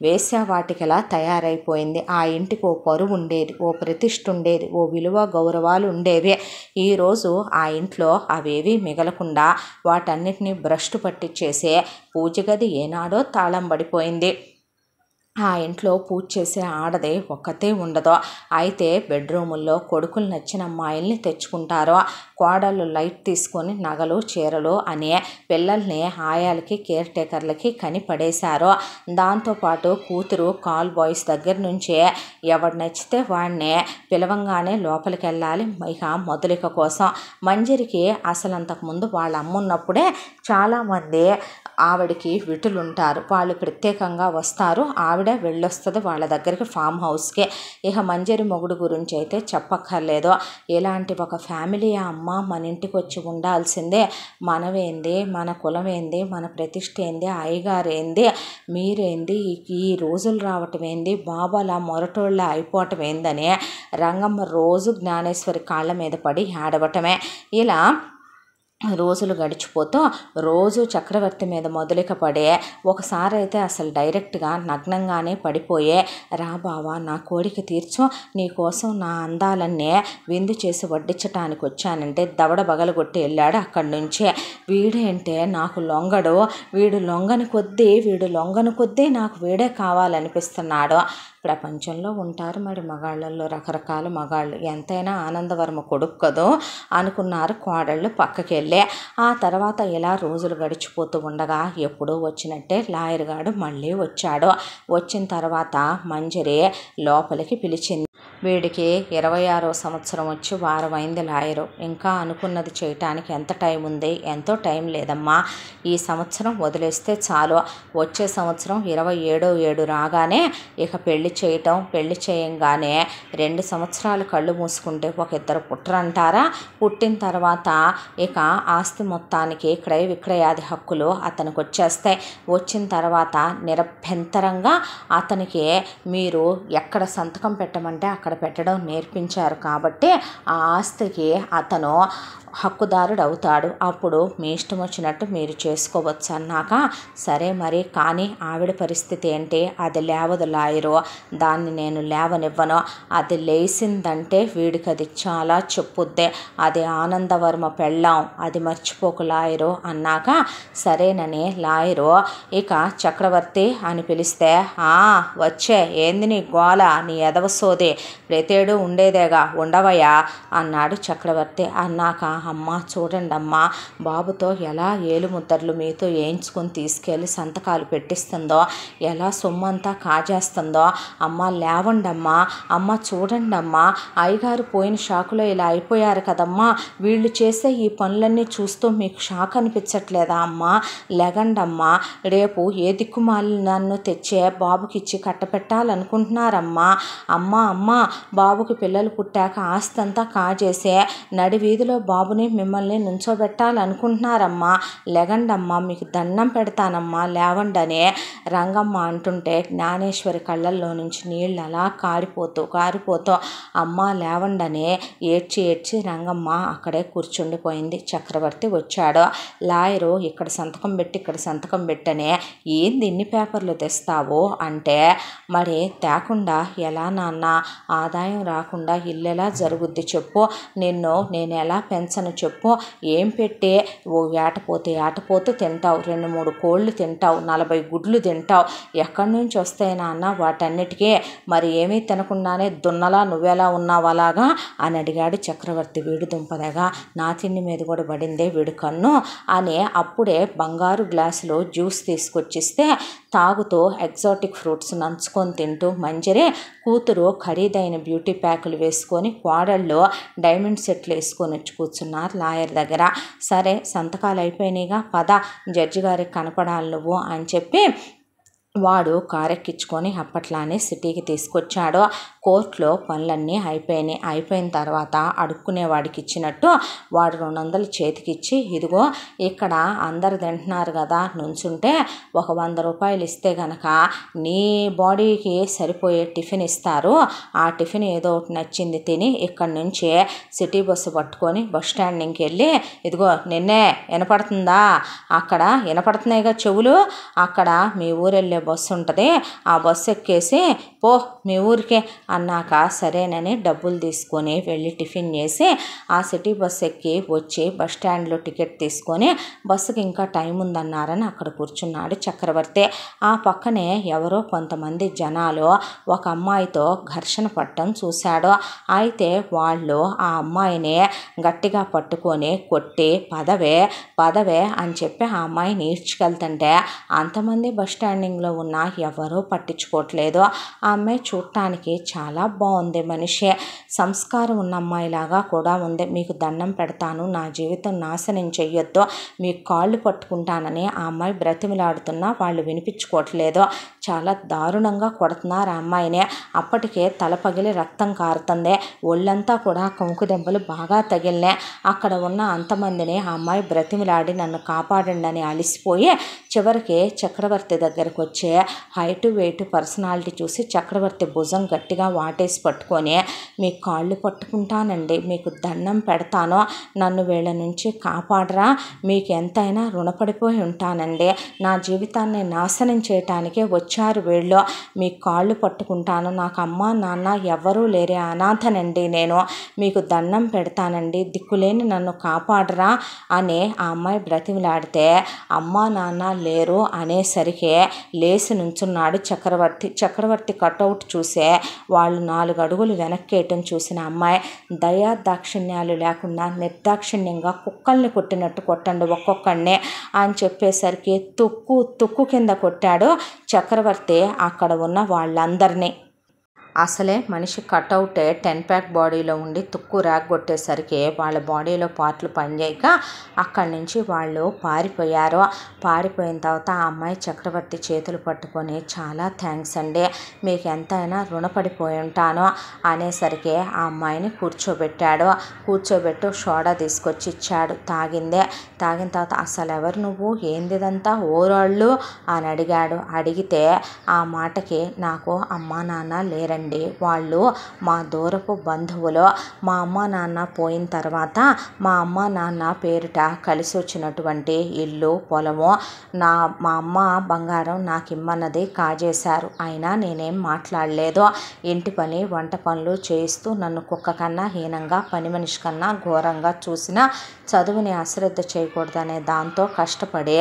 వేశ్యావాటికలా తయారైపోయింది. ఆ ఇంటికి ఓ పరువు ఉండేది, ఓ ప్రతిష్ఠ ఉండేది, ఓ విలువ గౌరవాలు ఉండేవి. ఈరోజు ఆ ఇంట్లో అవేవి మిగలకుండా వాటన్నిటినీ భ్రష్టు పట్టించేసే పూజ గది ఏనాడో తాళం పడిపోయింది. ఆ ఇంట్లో పూజ చేసే ఆడది ఒక్కతే ఉండదు. అయితే బెడ్రూముల్లో కొడుకులు నచ్చిన అమ్మాయిల్ని తెచ్చుకుంటారు. కోడళ్ళు లైట్ తీసుకొని నగలు చీరలు అనే పిల్లల్ని ఆయాలకి కేర్ టేకర్లకి కనిపడేశారు. దాంతోపాటు కూతురు కాల్ బాయ్స్ దగ్గర నుంచే ఎవడు నచ్చితే వాడిని పిలవంగానే లోపలికి వెళ్ళాలి ఇక మొదలిక కోసం. మంజరికి అసలు అంతకుముందు వాళ్ళ అమ్మ ఉన్నప్పుడే చాలామంది ఆవిడకి విటులుంటారు. వాళ్ళు ప్రత్యేకంగా వస్తారు. ఆవిడ వెళ్ళొస్తుంది వాళ్ళ దగ్గరికి ఫామ్ హౌస్కి. ఇక మంజరి మొగుడు గురించి అయితే చెప్పక్కర్లేదు. ఇలాంటి ఒక ఫ్యామిలీ అమ్మ మన ఇంటికి వచ్చి ఉండాల్సిందే. మనమేంది, మన కులం ఏంది, మన ప్రతిష్ట ఏంది, అయ్యగారు ఏంది, మీరేంది, ఈ రోజులు రావటం ఏంది, బాబు అలా మొరటోళ్ళ అయిపోవటం ఏందని రంగమ్మ రోజు జ్ఞానేశ్వరి కాళ్ళ మీద పడి ఆడవటమే. ఇలా రోజులు గడిచిపోతూ రోజు చక్రవర్తి మీద మొదలిక పడే ఒకసారి అయితే అసలు డైరెక్ట్గా నగ్నంగానే పడిపోయే, రా బావా నా కోరిక తీర్చు, నీకోసం నా అందాలన్నీ విందు చేసి వడ్డించటానికి వచ్చానంటే దవడ బగలగొట్టి వెళ్ళాడు అక్కడి నుంచే. వీడేంటే నాకు లొంగడు, వీడు లొంగని కొద్దీ నాకు వీడే కావాలనిపిస్తున్నాడు. ప్రపంచంలో ఉంటారు మరి మగాళ్ళల్లో రకరకాల మగాళ్ళు. ఎంతైనా ఆనందవర్మ కొడుకు కదో అనుకున్నారు కోడళ్ళు పక్కకి వెళ్ళి. ఆ తర్వాత ఇలా రోజులు గడిచిపోతూ ఉండగా ఎప్పుడూ వచ్చినట్టే లాయర్ గారు మళ్ళీ వచ్చాడు. వచ్చిన తర్వాత మంజరి లోపలికి పిలిచింది. వీడికి 26వ సంవత్సరం వచ్చి వారమైంది లాయరు. ఇంకా అనుకున్నది చేయటానికి ఎంత టైం ఉంది? ఎంతో టైం లేదమ్మా. ఈ సంవత్సరం వదిలేస్తే చాలు. వచ్చే సంవత్సరం 27/7 రాగానే ఇక పెళ్లి చేయటం. పెళ్లి చేయంగానే 2 సంవత్సరాలు కళ్ళు మూసుకుంటే ఒక ఇద్దరు పుట్టరంటారా? పుట్టిన తర్వాత ఇక ఆస్తి మొత్తానికి క్రయ విక్రయాది హక్కులు అతనికి వచ్చేస్తాయి. వచ్చిన తర్వాత నిరభ్యంతరంగా అతనికి మీరు ఎక్కడ సంతకం పెట్టమంటే అక్కడ పెట్టడం నేర్పించారు కాబట్టి ఆ ఆస్తికి అతను హక్కుదారుడు అవుతాడు. అప్పుడు మీ ఇష్టం వచ్చినట్టు మీరు చేసుకోవచ్చు అన్నాక సరే మరి, కానీ ఆవిడ పరిస్థితి ఏంటి? అది లేవదు లాయరు, దాన్ని నేను లేవనివ్వను. అది లేసిందంటే వీడికి అది చాలా చెప్పుద్దే. అది ఆనందవర్మ పెళ్ళాం, అది మర్చిపోకు లాయరు అన్నాక సరేనని లాయరు ఇక చక్రవర్తి అని పిలిస్తే వచ్చే ఏంది నీ గోల, నీ ఎదవ సోది, ప్రతేడు ఉండేదేగా, ఉండవయ్యా అన్నాడు చక్రవర్తి. అన్నాక అమ్మ చూడండి అమ్మా, బాబుతో ఎలా ఏలుముద్దర్లు మీతో వేయించుకొని తీసుకెళ్ళి సంతకాలు పెట్టిస్తుందో, ఎలా సొమ్మంతా కాజేస్తుందో. అమ్మ లేవండమ్మా, అమ్మ చూడండమ్మా, అయ్యగారు పోయిన షాకులో ఇలా అయిపోయారు కదమ్మా, వీళ్ళు చేసే ఈ పనులన్నీ చూస్తూ మీకు షాక్ అనిపించట్లేదా అమ్మా? లెగండమ్మా, రేపు ఏ దిక్కుమాలి నన్ను తెచ్చే బాబుకి ఇచ్చి కట్టపెట్టాలనుకుంటున్నారమ్మా. అమ్మ బాబుకి పిల్లలు పుట్టాక ఆస్తి అంతా కాజేసే నడి వీధిలో బాబుని మిమ్మల్ని నుంచోబెట్టాలనుకుంటున్నారమ్మా. లెగండమ్మా, మీకు దండం పెడతానమ్మా, లేవండనే రంగమ్మ అంటుంటే జ్ఞానేశ్వరి కళ్ళల్లో నుంచి నీళ్ళు అలా కారిపోతూ అమ్మ లేవండనే ఏడ్చి రంగమ్మ అక్కడే కూర్చుండిపోయింది. చక్రవర్తి వచ్చాడు. లాయరు ఇక్కడ సంతకం పెట్టనే, ఏంది ఇన్ని పేపర్లు తెస్తావు అంటే, మరి తేకుండా ఎలా నాన్న, ఆదాయం రాకుండా ఇల్లు ఎలా జరుగుద్ది చెప్పు, నేను ఎలా పెంచను చెప్పు, ఏం పెట్టి ఓ ఏటపోతే తింటావు, 2-3 కోళ్ళు తింటావు, 40 గుడ్లు తింటావు, ఎక్కడి నుంచి వస్తాయి నాన్న వాటన్నిటికీ, మరి ఏమీ తినకుండానే దున్నలా నువ్వెలా ఉన్నావు అలాగా అని అడిగాడు చక్రవర్తి. వీడు దుంపదగా నా తిండి మీద కూడా పడిందే వీడు కన్ను అని అప్పుడే బంగారు గ్లాసులో జ్యూస్ తీసుకొచ్చిస్తే తాగుతూ ఎగ్జాటిక్ ఫ్రూట్స్ నంచుకొని తింటూ మంజరి కూతురు ఖరీదైన బ్యూటీ ప్యాకులు వేసుకొని కోడళ్ళు డైమండ్ సెట్లు వేసుకొని వచ్చి కూర్చున్నారు లాయర్ దగ్గర. సరే సంతకాలు అయిపోయినాయిగా, పద జడ్జి గారికి కనపడాలి నువ్వు అని చెప్పి వాడు కారెక్కించుకొని అప్పట్లానే సిటీకి తీసుకొచ్చాడు. కోర్టులో పనులన్నీ అయిపోయిన తర్వాత అడుక్కునేవాడికి ఇచ్చినట్టు వాడు 200 చేతికిచ్చి, ఇదిగో ఇక్కడ అందరు తింటున్నారు కదా నుంచుంటే ఒక 100 రూపాయలు ఇస్తే గనక నీ బాడీకి సరిపోయే టిఫిన్ ఇస్తారు, ఆ టిఫిన్ ఏదో ఒకటి నచ్చింది తిని ఇక్కడి నుంచి సిటీ బస్సు పట్టుకొని బస్ స్టాండ్కి వెళ్ళి, ఇదిగో నిన్నే వినపడుతుందా, అక్కడ వినపడుతున్నాయిగా చెవులు, అక్కడ మీ ఊరు వెళ్ళే బస్సు ఉంటుంది, ఆ బస్సు ఎక్కేసి పో మీ ఊరికే అన్నాక సరేనని డబ్బులు తీసుకొని వెళ్ళి టిఫిన్ చేసి ఆ సిటీ బస్సు ఎక్కి వచ్చి బస్ స్టాండ్లో టికెట్ తీసుకొని బస్సుకి ఇంకా టైం ఉందన్నారని అక్కడ కూర్చున్నాడు చక్రవర్తి. ఆ పక్కనే ఎవరో కొంతమంది జనాలు ఒక అమ్మాయితో ఘర్షణ పట్టడం చూశాడు. అయితే వాళ్ళు ఆ అమ్మాయిని గట్టిగా పట్టుకొని కొట్టి పదవే పదవే అని చెప్పి ఆ అమ్మాయిని ఈడ్చుకెళ్తుంటే అంతమంది బస్ స్టాండింగ్లో ఉన్న ఎవరూ పట్టించుకోవట్లేదు. ఆ అమ్మాయి చూడటానికి చాలా బాగుంది, మనిషి సంస్కారం ఉన్న అమ్మాయిలాగా కూడా ఉంది. మీకు దండం పెడతాను, నా జీవితం నాశనం చెయ్యొద్దు, మీ కాళ్ళు పట్టుకుంటానని ఆ అమ్మాయి బ్రతిమిలాడుతున్నా వాళ్ళు వినిపించుకోవట్లేదు. చాలా దారుణంగా కొడుతున్నారు ఆ అమ్మాయిని. అప్పటికే తల పగిలి రక్తం కారుతుంది, ఒళ్ళంతా కూడా కొంకు దెబ్బలు బాగా తగిలినాయి. అక్కడ ఉన్న అంతమందిని ఆ అమ్మాయి బ్రతిమిలాడి నన్ను కాపాడండి అని అలిసిపోయి చివరికి చక్రవర్తి దగ్గరకు వచ్చే హైటు వెయిట్ పర్సనాలిటీ చూసి చక్రవర్తి భుజం గట్టిగా వాటేసి పట్టుకొని మీ కాళ్ళు పట్టుకుంటానండి, మీకు దండం పెడతాను, నన్ను వీళ్ళ నుంచి కాపాడరా, మీకు ఎంతైనా రుణపడిపోయి ఉంటానండి, నా జీవితాన్ని నాశనం చేయటానికే వచ్చారు వీళ్ళు, మీ కాళ్ళు పట్టుకుంటాను, నాకు అమ్మ నాన్న ఎవ్వరూ లేరే అనాథనండి, నేను మీకు దండం పెడతానండి, దిక్కులేని నన్ను కాపాడరా అని ఆ అమ్మాయి బ్రతిమిలాడితే అమ్మ నాన్న లేరు అనేసరికి లేచి నుంచున్నాడు చక్రవర్తి. చక్రవర్తి కటౌట్ చూసే వాళ్ళు 4 అడుగులు వెనక్కేయటం చూసిన అమ్మాయి దయా దాక్షిణ్యాలు లేకుండా నిర్దాక్షిణ్యంగా కుక్కల్ని కొట్టినట్టు కొట్టండి ఒక్కొక్కడిని అని చెప్పేసరికి తుక్కు కింద కొట్టాడు చక్రవర్తి అక్కడ ఉన్న వాళ్ళందరినీ. అసలే మనిషి కటౌటే 10 ప్యాక్ బాడీలో ఉండి తుక్కు కొట్టేసరికి వాళ్ళ బాడీలో పార్ట్లు పనిచేయక అక్కడి నుంచి వాళ్ళు పారిపోయారు. పారిపోయిన తర్వాత ఆ అమ్మాయి చక్రవర్తి చేతులు పట్టుకొని చాలా థ్యాంక్స్ అండి, మీకు ఎంతైనా రుణపడిపోయి ఉంటాను అనేసరికి ఆ అమ్మాయిని కూర్చోబెట్టాడు. కూర్చోబెట్టు సోడా తీసుకొచ్చి ఇచ్చాడు. తాగిన తర్వాత అసలు ఎవరు నువ్వు, ఏందిదంతా ఓరాళ్ళు అని అడిగాడు. అడిగితే ఆ మాటకి నాకు అమ్మా నాన్న లేరండి, వాళ్ళు మా దూరపు బంధువులు, మా అమ్మ నాన్న పోయిన తర్వాత మా అమ్మ నాన్న పేరిట కలిసి వచ్చినటువంటి ఇల్లు పొలము మా అమ్మ బంగారం నాకు ఇమ్మన్నది కాజేశారు, అయినా నేనేం మాట్లాడలేదు, ఇంటి పని వంట పనులు చేయిస్తూ నన్ను కుక్క కన్నా హీనంగా పని మనిషి కన్నా ఘోరంగా చూసిన చదువుని అశ్రద్ధ చేయకూడదనే దాంతో కష్టపడి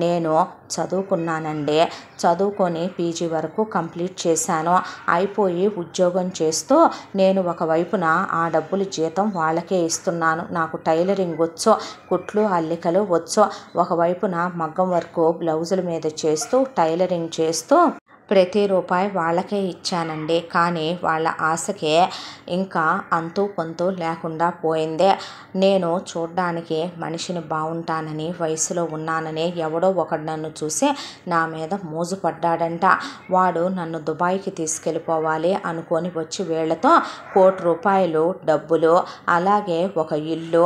నేను చదువుకున్నానండి. చదువుకొని పీజీ వరకు కంప్లీట్ చేశాను. అయిపోయి ఉద్యోగం చేస్తూ నేను ఒకవైపున ఆ డబ్బులు జీతం వాళ్ళకే ఇస్తున్నాను. నాకు టైలరింగ్ వచ్చు, కుట్లు అల్లికలు వచ్చు. ఒకవైపున మగ్గం వర్క్ బ్లౌజుల మీద చేస్తూ టైలరింగ్ చేస్తూ ప్రతి రూపాయి వాళ్ళకే ఇచ్చానండి. కానీ వాళ్ళ ఆశకే ఇంకా అంతు పొంతు లేకుండా పోయిందే. నేను చూడ్డానికి మనిషిని బాగుంటానని వయసులో ఉన్నానని ఎవడో ఒకడు నన్ను చూసి నా మీద మోజు పడ్డాడంట. వాడు నన్ను దుబాయ్కి తీసుకెళ్ళిపోవాలి అనుకొని వచ్చి వీళ్లతో 1 కోటి రూపాయలు డబ్బులు, అలాగే ఒక ఇల్లు,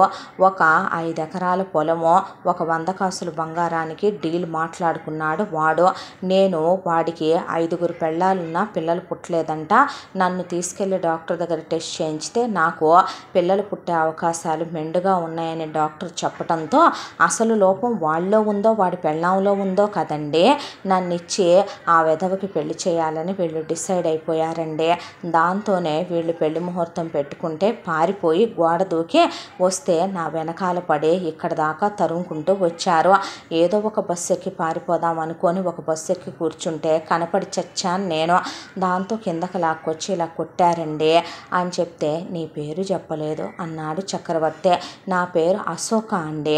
ఒక 5 ఎకరాల పొలము, ఒక 100 కాసులు బంగారానికి డీల్ మాట్లాడుకున్నాడు వాడు. నేను వాడికి 5 పెళ్ళాలున్నా పిల్లలు పుట్టలేదంట. నన్ను తీసుకెళ్లి డాక్టర్ దగ్గర టెస్ట్ చేయించితే నాకు పిల్లలు పుట్టే అవకాశాలు మెండుగా ఉన్నాయని డాక్టర్ చెప్పడంతో అసలు లోపం వాళ్ళలో ఉందో వాడి పెళ్ళాంలో ఉందో కదండి, నన్ను ఇచ్చి ఆ వెధవకి పెళ్లి చేయాలని వీళ్ళు డిసైడ్ అయిపోయారండి. దాంతోనే వీళ్ళు పెళ్లి ముహూర్తం పెట్టుకుంటే పారిపోయి గోడ దూకి వస్తే నా వెనకాల పడి ఇక్కడ దాకా తరుముకుంటూ వచ్చారు. ఏదో ఒక బస్సు ఎక్కి పారిపోదాం అనుకొని ఒక బస్సు ఎక్కి కూర్చుంటే కనపడి చచ్చాను నేను. దాంతో కిందకి లాక్కొచ్చి ఇలా కొట్టారండి అని చెప్తే నీ పేరు చెప్పలేదు అన్నాడు చక్రవర్తి. నా పేరు అశోక అండి,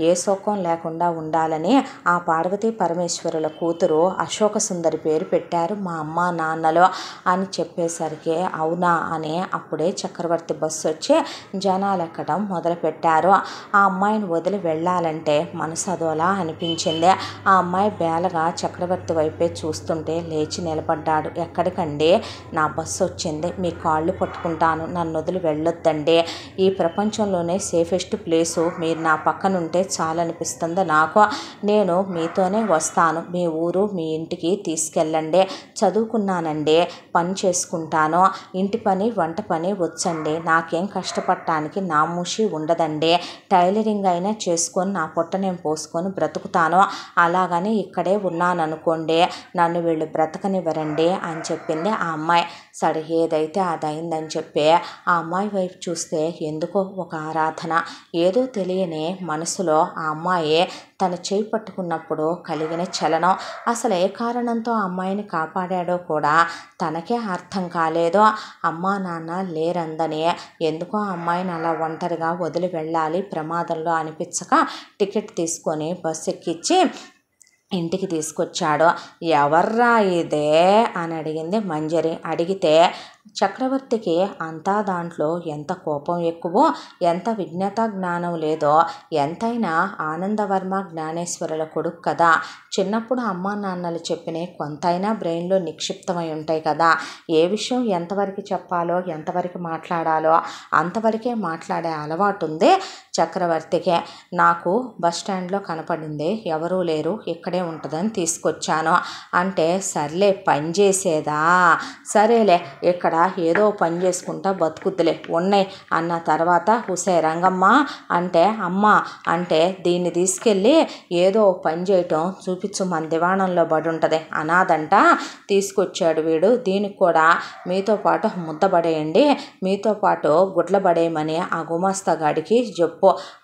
ఏ శోకం లేకుండా ఉండాలని ఆ పార్వతీ పరమేశ్వరుల కూతురు అశోక సుందరి పేరు పెట్టారు మా అమ్మ నాన్నలు అని చెప్పేసరికి అవునా అని అప్పుడే చక్రవర్తి బస్సు వచ్చి జనాలు ఎక్కడం మొదలుపెట్టారు. ఆ అమ్మాయిని వదిలి వెళ్ళాలంటే మనసు అదోలా అనిపించింది. ఆ అమ్మాయి బేలగా చక్రవర్తి వైపే చూస్తుంటే లేచి నిలబడ్డాడు. ఎక్కడికండి? నా బస్సు వచ్చింది, మీ కాళ్ళు పట్టుకుంటాను, నన్ను వదిలి వెళ్ళొద్దండి. ఈ ప్రపంచంలోనే సేఫెస్ట్ ప్లేసు మీరు నా పక్కనుంటే చాలనిపిస్తుంది నాకు. నేను మీతోనే వస్తాను, మీ ఊరు మీ ఇంటికి తీసుకెళ్ళండి. చదువుకున్నానండి, పని చేసుకుంటాను, ఇంటి పని వంట పని వచ్చండి, నాకేం కష్టపడటానికి నామూషి ఉండదండి. టైలరింగ్ అయినా చేసుకొని నా పొట్ట నేను పోసుకొని బ్రతుకుతాను. అలాగని ఇక్కడే ఉన్నాననుకోండి, నన్ను వీళ్ళు బ్రతకనివ్వరండి అని చెప్పింది ఆ అమ్మాయి. సరే ఏదైతే అదైందని చెప్పి ఆ అమ్మాయి వైపు చూస్తే ఎందుకో ఒక ఆరాధన, ఏదో తెలియని మనసులో ఆ అమ్మాయి తన చేయి పట్టుకున్నప్పుడు కలిగిన చలనం, అసలు ఏ కారణంతో ఆ అమ్మాయిని కాపాడాడో కూడా తనకే అర్థం కాలేదో. అమ్మా నాన్న లేరందని ఎందుకో ఆ అమ్మాయిని అలా ఒంటరిగా వదిలి వెళ్ళాలి ప్రమాదంలో అనిపించక టికెట్ తీసుకొని బస్సు ఎక్కించి ఇంటికి తీసుకొచ్చాడు. ఎవర్రా ఇదే అని అడిగింది మంజరి. అడిగితే చక్రవర్తికి అంతా దాంట్లో ఎంత కోపం ఎక్కువో, ఎంత విజ్ఞత జ్ఞానం లేదో, ఎంతైనా ఆనందవర్మ జ్ఞానేశ్వరుల కొడుకు కదా. చిన్నప్పుడు అమ్మా నాన్నలు చెప్పినవి కొంతైనా బ్రెయిన్లో నిక్షిప్తమై ఉంటాయి కదా. ఏ విషయం ఎంతవరకు చెప్పాలో ఎంతవరకు మాట్లాడాలో అంతవరకే మాట్లాడే అలవాటు ఉంది చక్రవర్తికి. నాకు బస్ స్టాండ్లో కనపడింది, ఎవరూ లేరు, ఇక్కడే ఉంటుందని తీసుకొచ్చాను అంటే, సర్లే పని చేసేదా, సరేలే ఇక్కడ ఏదో పని చేసుకుంటా బతుకుద్దులే ఉన్నాయి అన్న తర్వాత, హుసే రంగమ్మ అంటే అమ్మ అంటే దీన్ని తీసుకెళ్ళి ఏదో పని చేయటం చూపించు, మన దివాణంలో పడి ఉంటుంది అనాదంట, తీసుకొచ్చాడు వీడు, దీనికి కూడా మీతో పాటు ముద్ద పడేయండి, మీతో పాటు గుడ్ల పడేయమని ఆ గుమాస్తా గాడికి చెప్పు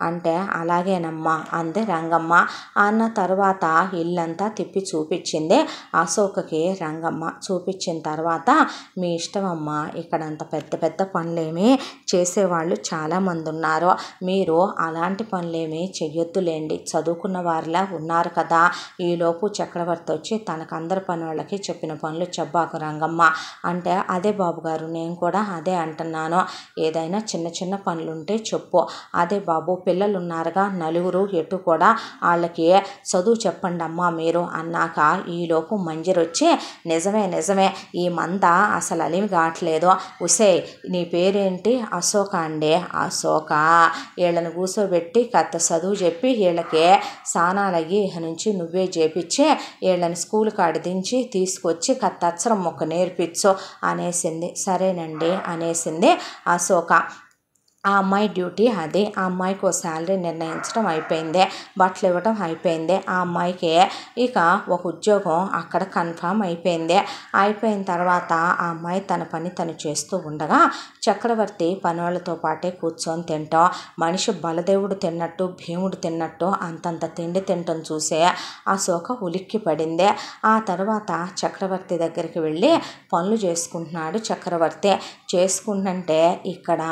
అంటే, అలాగేనమ్మా అంది రంగమ్మ. అన్న తర్వాత ఇల్లంతా తిప్పి చూపించింది అశోకకి రంగమ్మ. చూపించిన తర్వాత, మీ ఇష్టమమ్మ, ఇక్కడంత పెద్ద పెద్ద పనులేమి చేసేవాళ్ళు చాలామంది ఉన్నారు, మీరు అలాంటి పనులేమి చెయ్యొద్దులేండి, చదువుకున్న వారిలా ఉన్నారు కదా. ఈలోపు చక్రవర్తి వచ్చి తనకు అందరి పని వాళ్ళకి చెప్పిన పనులు చెప్పాకు రంగమ్మ అంటే, అదే బాబుగారు నేను కూడా అదే అంటున్నాను, ఏదైనా చిన్న చిన్న పనులుంటే చెప్పు. అదే బాబు, పిల్లలు ఉన్నారుగా నలుగురు, ఎటు కూడా వాళ్ళకి చదువు చెప్పండి అమ్మా మీరు అన్నాక, ఈలోపు మంజరి వచ్చి, నిజమే నిజమే, ఈ మంద అసలు అలిమి కావట్లేదు, ఉసే నీ పేరేంటి? అశోక అండి. అశోక, వీళ్ళని కూర్చోబెట్టి కథ చదువు చెప్పి వీళ్ళకి సానాలయ్యి నుంచి నువ్వే చేపించి వీళ్ళని స్కూల్ కాడి దించి తీసుకొచ్చి కథ అచ్చరం మొక్క నేర్పించు అనేసింది. సరేనండి అనేసింది అశోక. ఆ అమ్మాయి డ్యూటీ అది. ఆ అమ్మాయికి ఓ శాలరీ నిర్ణయించడం అయిపోయింది, బట్టలు ఇవ్వడం అయిపోయింది. ఆ అమ్మాయికి ఇక ఒక ఉద్యోగం అక్కడ కన్ఫామ్ అయిపోయింది. అయిపోయిన తర్వాత ఆ అమ్మాయి తన పని తను చేస్తూ ఉండగా చక్రవర్తి పనులతో పాటే కూర్చొని తింటాం. మనిషి బలదేవుడు తిన్నట్టు భీముడు తిన్నట్టు అంతంత తిండి తింటం చూసే అశోక ఉలిక్కి పడింది. ఆ తర్వాత చక్రవర్తి దగ్గరికి వెళ్ళి పనులు చేసుకుంటున్నాడు చక్రవర్తి. చేసుకుంటుంటే ఇక్కడ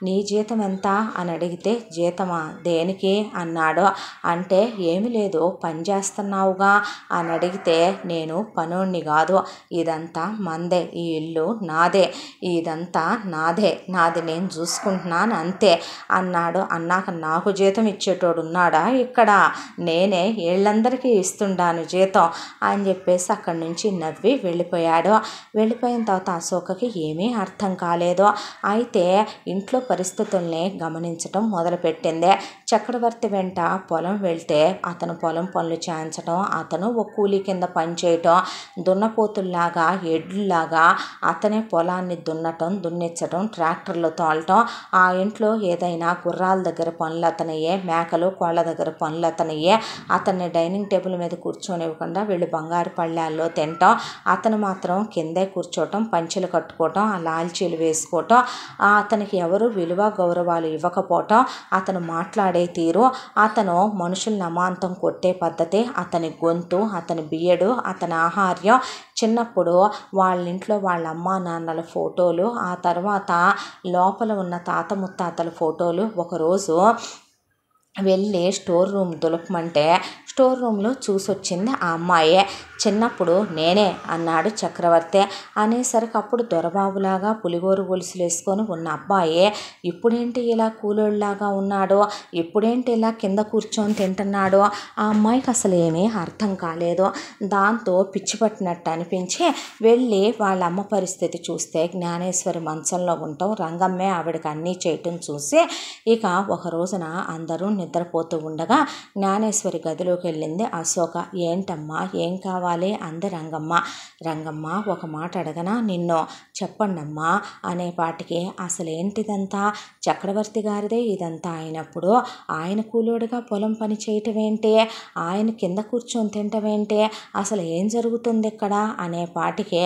నీ జీతం ఎంత అని అడిగితే, జీతమా దేనికి అన్నాడు. అంటే ఏమి లేదు పని చేస్తున్నావుగా అని అడిగితే, నేను పనోడిని కాదు, ఇదంతా మందే, ఈ ఇల్లు నాదే, ఇదంతా నాదే, నాది నేను చూసుకుంటున్నాను అంతే అన్నాడు. అన్నాక నాకు జీతం ఇచ్చేటోడు ఉన్నాడా ఇక్కడ? నేనే వీళ్ళందరికీ ఇస్తుండాను జీతం అని చెప్పేసి అక్కడి నుంచి నవ్వి వెళ్ళిపోయాడు. వెళ్ళిపోయిన తర్వాత అశోకకి ఏమీ అర్థం కాలేదు. అయితే ఇంట్లో పరిస్థితుల్ని గమనించటం మొదలుపెట్టింది. చక్రవర్తి వెంట పొలం వెళ్తే అతను పొలం పనులు చేయించడం, అతను ఒక కూలీ కింద పనిచేయటం, దున్నపోతుల్లాగా ఎడ్లులాగా అతనే పొలాన్ని దున్నటం, దున్నించడం, ట్రాక్టర్లు తోలటం, ఆ ఇంట్లో ఏదైనా గుర్రాల దగ్గర పనులు అతనయ్యే, మేకలు కోళ్ళ దగ్గర పనులు అతనయ్యే. అతన్ని డైనింగ్ టేబుల్ మీద కూర్చొనివ్వకుండా వీళ్ళు బంగారు పళ్ళాల్లో తినటం, అతను మాత్రం కిందే కూర్చోవటం, పంచెలు కట్టుకోవటం, ఆ లాల్చీలు వేసుకోవటం, అతనికి ఎవరు విలువ గౌరవాలు ఇవ్వకపోవటం, అతను మాట్లాడే తీరు, అతను మనుషుల్ని అమాంతం కొట్టే పద్ధతి, అతని గొంతు, అతని బియ్యడు, అతని ఆహార్యం, చిన్నప్పుడు వాళ్ళ ఇంట్లో వాళ్ళ అమ్మా నాన్నల ఫోటోలు, ఆ తర్వాత లోపల ఉన్న తాత ముత్తాతల ఫోటోలు. ఒకరోజు వెళ్ళి స్టోర్ రూమ్ దులపమంటే స్టోర్ రూమ్లో చూసొచ్చింది ఆ అమ్మాయే. చిన్నప్పుడు నేనే అన్నాడు చక్రవర్తి. అనేసరికి అప్పుడు దొరబాబులాగా పులిగోరు గొలుసులు వేసుకొని ఉన్న అబ్బాయే ఇప్పుడేంటి ఇలా కూలోళ్ళలాగా ఉన్నాడు, ఇప్పుడేంటి ఇలా కింద కూర్చొని తింటున్నాడు, ఆ అమ్మాయికి అసలు ఏమీ అర్థం కాలేదు. దాంతో పిచ్చి పట్టినట్టు అనిపించి వెళ్ళి వాళ్ళ అమ్మ పరిస్థితి చూస్తే జ్ఞానేశ్వరి మంచంలో ఉండటం, రంగమ్మే ఆవిడకి అన్నీ చేయటం చూసి ఇక ఒక రోజున అందరూ నిద్రపోతూ ఉండగా జ్ఞానేశ్వరి గదిలోకి వెళ్ళింది అశోక. ఏంటమ్మా, ఏం కావాలి అంది రంగమ్మ. రంగమ్మ, ఒక మాట అడగనా నిన్ను, చెప్పండమ్మా అనేపాటికి అసలేంటిదంతా, చక్రవర్తి గారిదే ఇదంతా అయినప్పుడు ఆయన కూలోడుగా పొలం పని చేయటం ఏంటి, ఆయన కింద కూర్చొని తింటం ఏంటి, అసలు ఏం జరుగుతుంది ఇక్కడ అనేపాటికి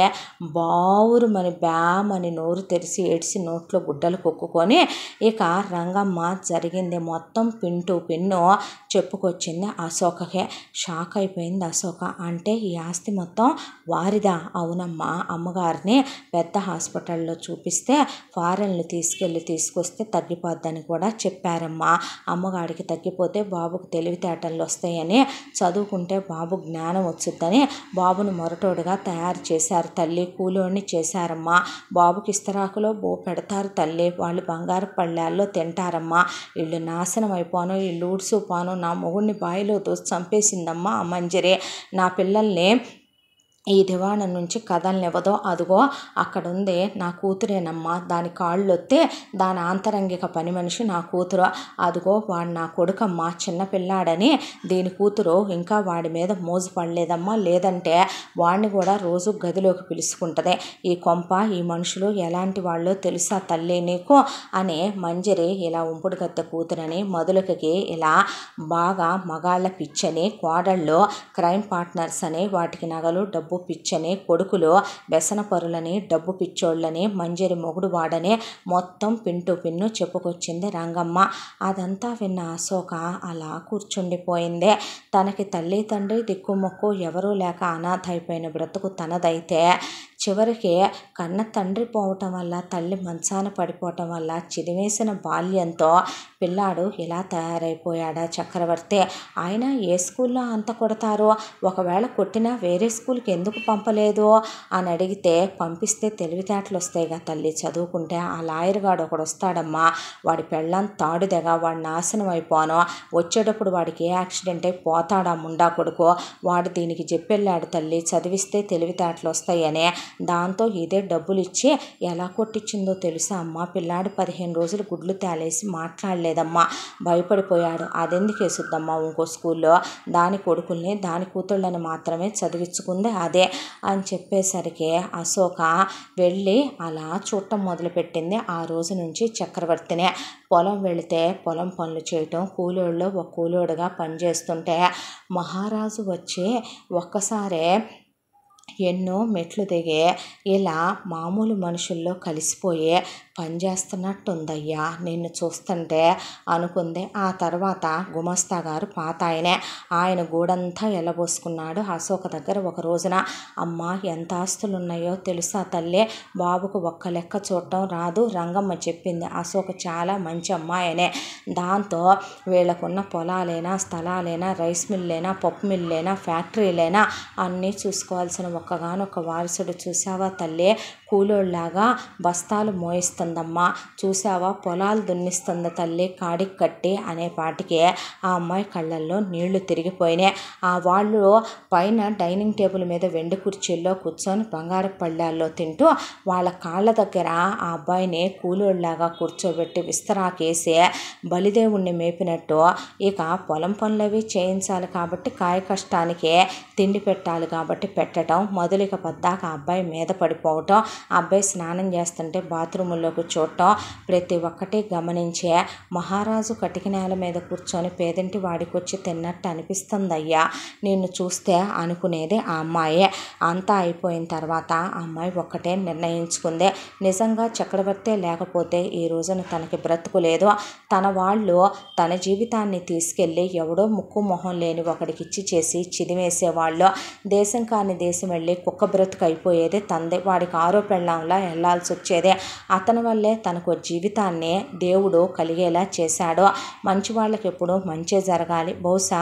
బావురు మని బ్యామని నోరు తెరిచి ఏడ్చి నోట్లో గుడ్డలు కొక్కుకొని ఇక రంగమ్మ జరిగింది మొత్తం పిన్ను చెప్పుకొచ్చింది అశోకకే. షాక్ అయిపోయింది అశోక. అంటే ఈ ఆస్తి మొత్తం వారిదా? అవునమ్మా, అమ్మగారిని పెద్ద హాస్పిటల్లో చూపిస్తే ఫారెన్లు తీసుకొస్తే తగ్గిపోద్దని కూడా చెప్పారమ్మా. అమ్మగారికి తగ్గిపోతే బాబుకు తెలివితేటలు వస్తాయని, చదువుకుంటే బాబు జ్ఞానం వచ్చుద్దని బాబును మొరటోడుగా తయారు చేశారు తల్లి, కూలోని చేశారమ్మా. బాబుకి ఇస్తరాకులో బో పెడతారు తల్లి, వాళ్ళు బంగారు పళ్ళాల్లో తింటారమ్మా. ఇల్లు నాశనం అయిపోను, ఇల్లు ఊడ్చుపోను, నా మొగుడిని బాయిలో దోసి చంపేసిందమ్మా ఆ మంజరి. నా పిల్లల్ని ఈ దివాణం నుంచి కదలనివ్వదో, అదిగో అక్కడుంది నా కూతురేనమ్మా, దాని కాళ్ళొత్తే దాని ఆంతరంగిక పని మనిషి నా కూతురు, అదిగో వాడు నా కొడుకమ్మా, చిన్నపిల్లాడని దీని కూతురు ఇంకా వాడి మీద మోజు పడలేదమ్మా, లేదంటే వాడిని కూడా రోజు గదిలోకి పిలుచుకుంటుంది. ఈ కొంప, ఈ మనుషులు ఎలాంటి వాళ్ళో తెలుసా తల్లి నీకు అని మంజరి ఇలా ఉంపుడు గత్తె కూతురని, మధులకి ఇలా బాగా మగాళ్ళ పిచ్చని, కోడళ్ళు క్రైమ్ పార్ట్నర్స్ అని, వాటికి నగలు డబ్బు పిచ్చని, కొడుకులు వ్యసన పరులని, డబ్బు పిచ్చోళ్ళని, మంజరి మొగుడు వాడని మొత్తం పిన్ను చెప్పుకొచ్చింది రంగమ్మ. అదంతా విన్న అశోక అలా కూర్చుండిపోయిందే. తనకి తల్లి తండ్రి దిక్కుమొక్కు ఎవరూ లేక అనాథ అయిపోయిన బ్రతుకు తనదైతే చివరికి కన్న తండ్రి పోవటం వల్ల, తల్లి మంచాన పడిపోవటం వల్ల చిదివేసిన బాల్యంతో పిల్లాడు ఇలా తయారైపోయాడా చక్రవర్తి? ఆయన ఏ స్కూల్లో అంత కొడతారో, ఒకవేళ కొట్టినా వేరే స్కూల్కి ఎందుకు పంపలేదు అని అడిగితే, పంపిస్తే తెలివితేటలు వస్తాయిగా తల్లి, చదువుకుంటే ఆ లాయర్ గాడు ఒకడు వస్తాడమ్మా, వాడి పెళ్ళం తాడుదెగా, వాడు నాశనం అయిపోను, వచ్చేటప్పుడు వాడికి ఏ యాక్సిడెంట్ అయి పోతాడా ముండా కొడుకు, వాడు దీనికి చెప్పెళ్ళాడు తల్లి, చదివిస్తే తెలివితేటలు వస్తాయని. దాంతో ఇదే డబ్బులు ఇచ్చి ఎలా కొట్టించిందో తెలుసా అమ్మ, పిల్లాడు 15 రోజులు గుడ్లు తేలేసి మాట్లాడలేదమ్మా, భయపడిపోయాడు. అదెందుకు వేసుద్దమ్మా ఇంకో స్కూల్లో, దాని కొడుకుల్ని దాని కూతుళ్ళని మాత్రమే చదివించుకుంది అదే అని చెప్పేసరికి అశోక వెళ్ళి అలా చూడటం మొదలుపెట్టింది. ఆ రోజు నుంచి చక్రవర్తినే పొలం వెళితే పొలం పనులు చేయటం, కూలోళ్ళు ఒక కూలోడుగా పనిచేస్తుంటే మహారాజు వచ్చి ఒక్కసారే ఎన్నో మెట్లు దిగే ఇలా మామూలు మనుషుల్లో కలిసిపోయే పనిచేస్తున్నట్టుందయ్యా నిన్ను చూస్తుంటే అనుకుంది. ఆ తర్వాత గుమస్తా గారు పాత ఆయన గూడంతా ఎలబోసుకున్నాడు అశోక దగ్గర. ఒక రోజున, అమ్మ ఎంత ఆస్తులు ఉన్నాయో తెలుసా తల్లి, బాబుకు ఒక్క లెక్క చూడటం రాదు, రంగమ్మ చెప్పింది. అశోక చాలా మంచి అమ్మాయనే. దాంతో వీళ్ళకున్న పొలాలైనా, స్థలాలైనా, రైస్ మిల్లేనా, పప్పు మిల్లేనా, ఫ్యాక్టరీలైనా అన్నీ చూసుకోవాల్సిన ఒక్కగానొక్క వారసుడు. చూసావా తల్లి, కూలోళ్ళలాగా బస్తాలు మోయిస్తుందమ్మా, చూసావా పొలాలు దున్నిస్తుంది తల్లి కాడికి కట్టి అనేపాటికి ఆ అమ్మాయి కళ్ళల్లో నీళ్లు తిరిగిపోయినాయి. ఆ వాళ్ళు పైన డైనింగ్ టేబుల్ మీద వెండి కుర్చీల్లో కూర్చొని బంగారు పళ్ళాల్లో తింటూ వాళ్ళ కాళ్ళ దగ్గర ఆ అబ్బాయిని కూలోళ్ళలాగా కూర్చోబెట్టి విస్తరాకేసి బలిదేవుణ్ణి మేపినట్టు ఇక పొలం పనులవి చేయించాలి కాబట్టి, కాయ కష్టానికి తిండి పెట్టాలి కాబట్టి పెట్టడం, మొదలిక పద్దాక ఆ అబ్బాయి మీద పడిపోవటం, ఆ అబ్బాయి స్నానం చేస్తుంటే బాత్రూముల్లోకి చూడటం ప్రతి ఒక్కటి గమనించే మహారాజు కటిక నేల మీద కూర్చొని పేదింటి వాడికి వచ్చి తిన్నట్టు అనిపిస్తుందయ్యా నిన్ను చూస్తే అనుకునేది ఆ అమ్మాయే. అంతా అయిపోయిన తర్వాత ఆ అమ్మాయి ఒక్కటే నిర్ణయించుకుంది, నిజంగా చక్రవర్తి లేకపోతే ఈ రోజున తనకి బ్రతుకు లేదు, తన వాళ్ళు తన జీవితాన్ని తీసుకెళ్ళి ఎవడో ముక్కు మొహం లేని ఒకడికి ఇచ్చి చేసి చిదివేసేవాళ్ళు, దేశం కాని దేశం వెళ్ళి కుక్క బ్రతుకు అయిపోయేది తందే. వాడికి ఆరో పెళ్ళాంలా వెళ్ళాల్సి వచ్చేదే. అతని వల్లే తనకు జీవితాన్ని దేవుడు కలిగేలా చేశాడు. మంచి వాళ్ళకి ఎప్పుడూ మంచే జరగాలి. బహుశా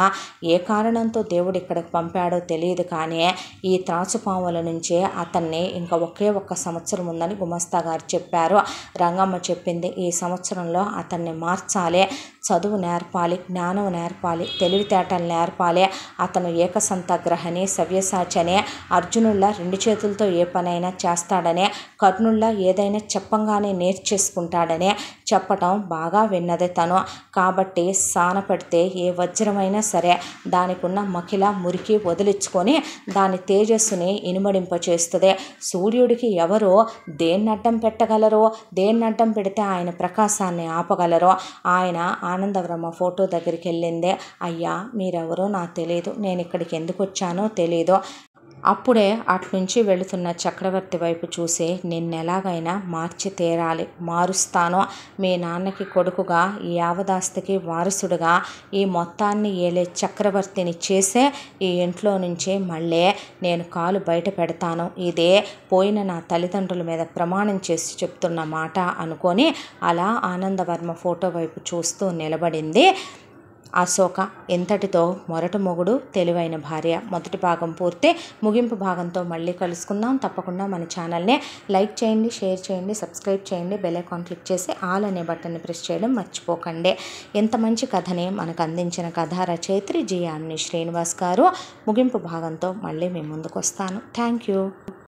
ఏ కారణంతో దేవుడు ఇక్కడికి పంపాడో తెలియదు, కానీ ఈ త్రాచుపాముల నుంచే అతన్ని ఇంకా ఒకే ఒక్క సంవత్సరం ఉందని గుమస్తా గారు చెప్పారు. రంగమ్మ చెప్పింది, ఈ సంవత్సరంలో అతన్ని మార్చాలి, చదువు నేర్పాలి, జ్ఞానం నేర్పాలి, తెలివితేటలు నేర్పాలి. అతను ఏకసంతగ్రహని, సవ్యసాచని, అర్జునుల్లా 2 చేతులతో ఏ పనైనా చేస్తాడని, కర్ణుల్లా ఏదైనా చెప్పంగానే నేర్చేసుకుంటాడని చెప్పటం బాగా విన్నది తను. కాబట్టి సానపడితే ఏ వజ్రమైనా సరే దానికున్న మకిల మురికి వదిలించుకొని దాని తేజస్సుని ఇనుమడింపచేస్తుంది. సూర్యుడికి ఎవరో దేన్నడ్డం పెట్టగలరో, దేన్నడ్డం పెడితే ఆయన ప్రకాశాన్ని ఆపగలరో. ఆయన ఆనందవర్మ ఫోటో దగ్గరికి వెళ్ళిందే, అయ్యా మీరెవరో నాకు తెలియదు, నేను ఇక్కడికి ఎందుకు వచ్చానో తెలీదు. అప్పుడే అట్నుంచి వెళుతున్న చక్రవర్తి వైపు చూసి, నిన్నెలాగైనా మార్చి తీరాలి, మారుస్తాను. మీ నాన్నకి కొడుకుగా, ఈ యావదాస్తికి వారసుడుగా ఈ మొత్తాన్ని ఏలే చక్రవర్తిని చేసే ఈ ఇంట్లో నుంచి మళ్ళీ నేను కాలు బయట పెడతాను. ఇదే పోయిన నా తల్లిదండ్రుల మీద ప్రమాణం చేసి చెప్తున్న మాట అనుకొని అలా ఆనందవర్మ ఫోటో వైపు చూస్తూ నిలబడింది అశోక. ఇంతటితో మొరటు మొగుడు తెలివైన భార్య మొదటి భాగం పూర్తి. ముగింపు భాగంతో మళ్ళీ కలుసుకుందాం. తప్పకుండా మన ఛానల్ని లైక్ చేయండి, షేర్ చేయండి, సబ్స్క్రైబ్ చేయండి, బెల్ ఐకాన్ క్లిక్ చేసి ఆల్ అనే బటన్ని ప్రెస్ చేయడం మర్చిపోకండి. ఇంత మంచి కథని మనకు అందించిన కథా రచయిత్రి జి. యామిని శ్రీనివాస్ గారు. ముగింపు భాగంతో మళ్ళీ మీ ముందుకు వస్తాను. Thank you.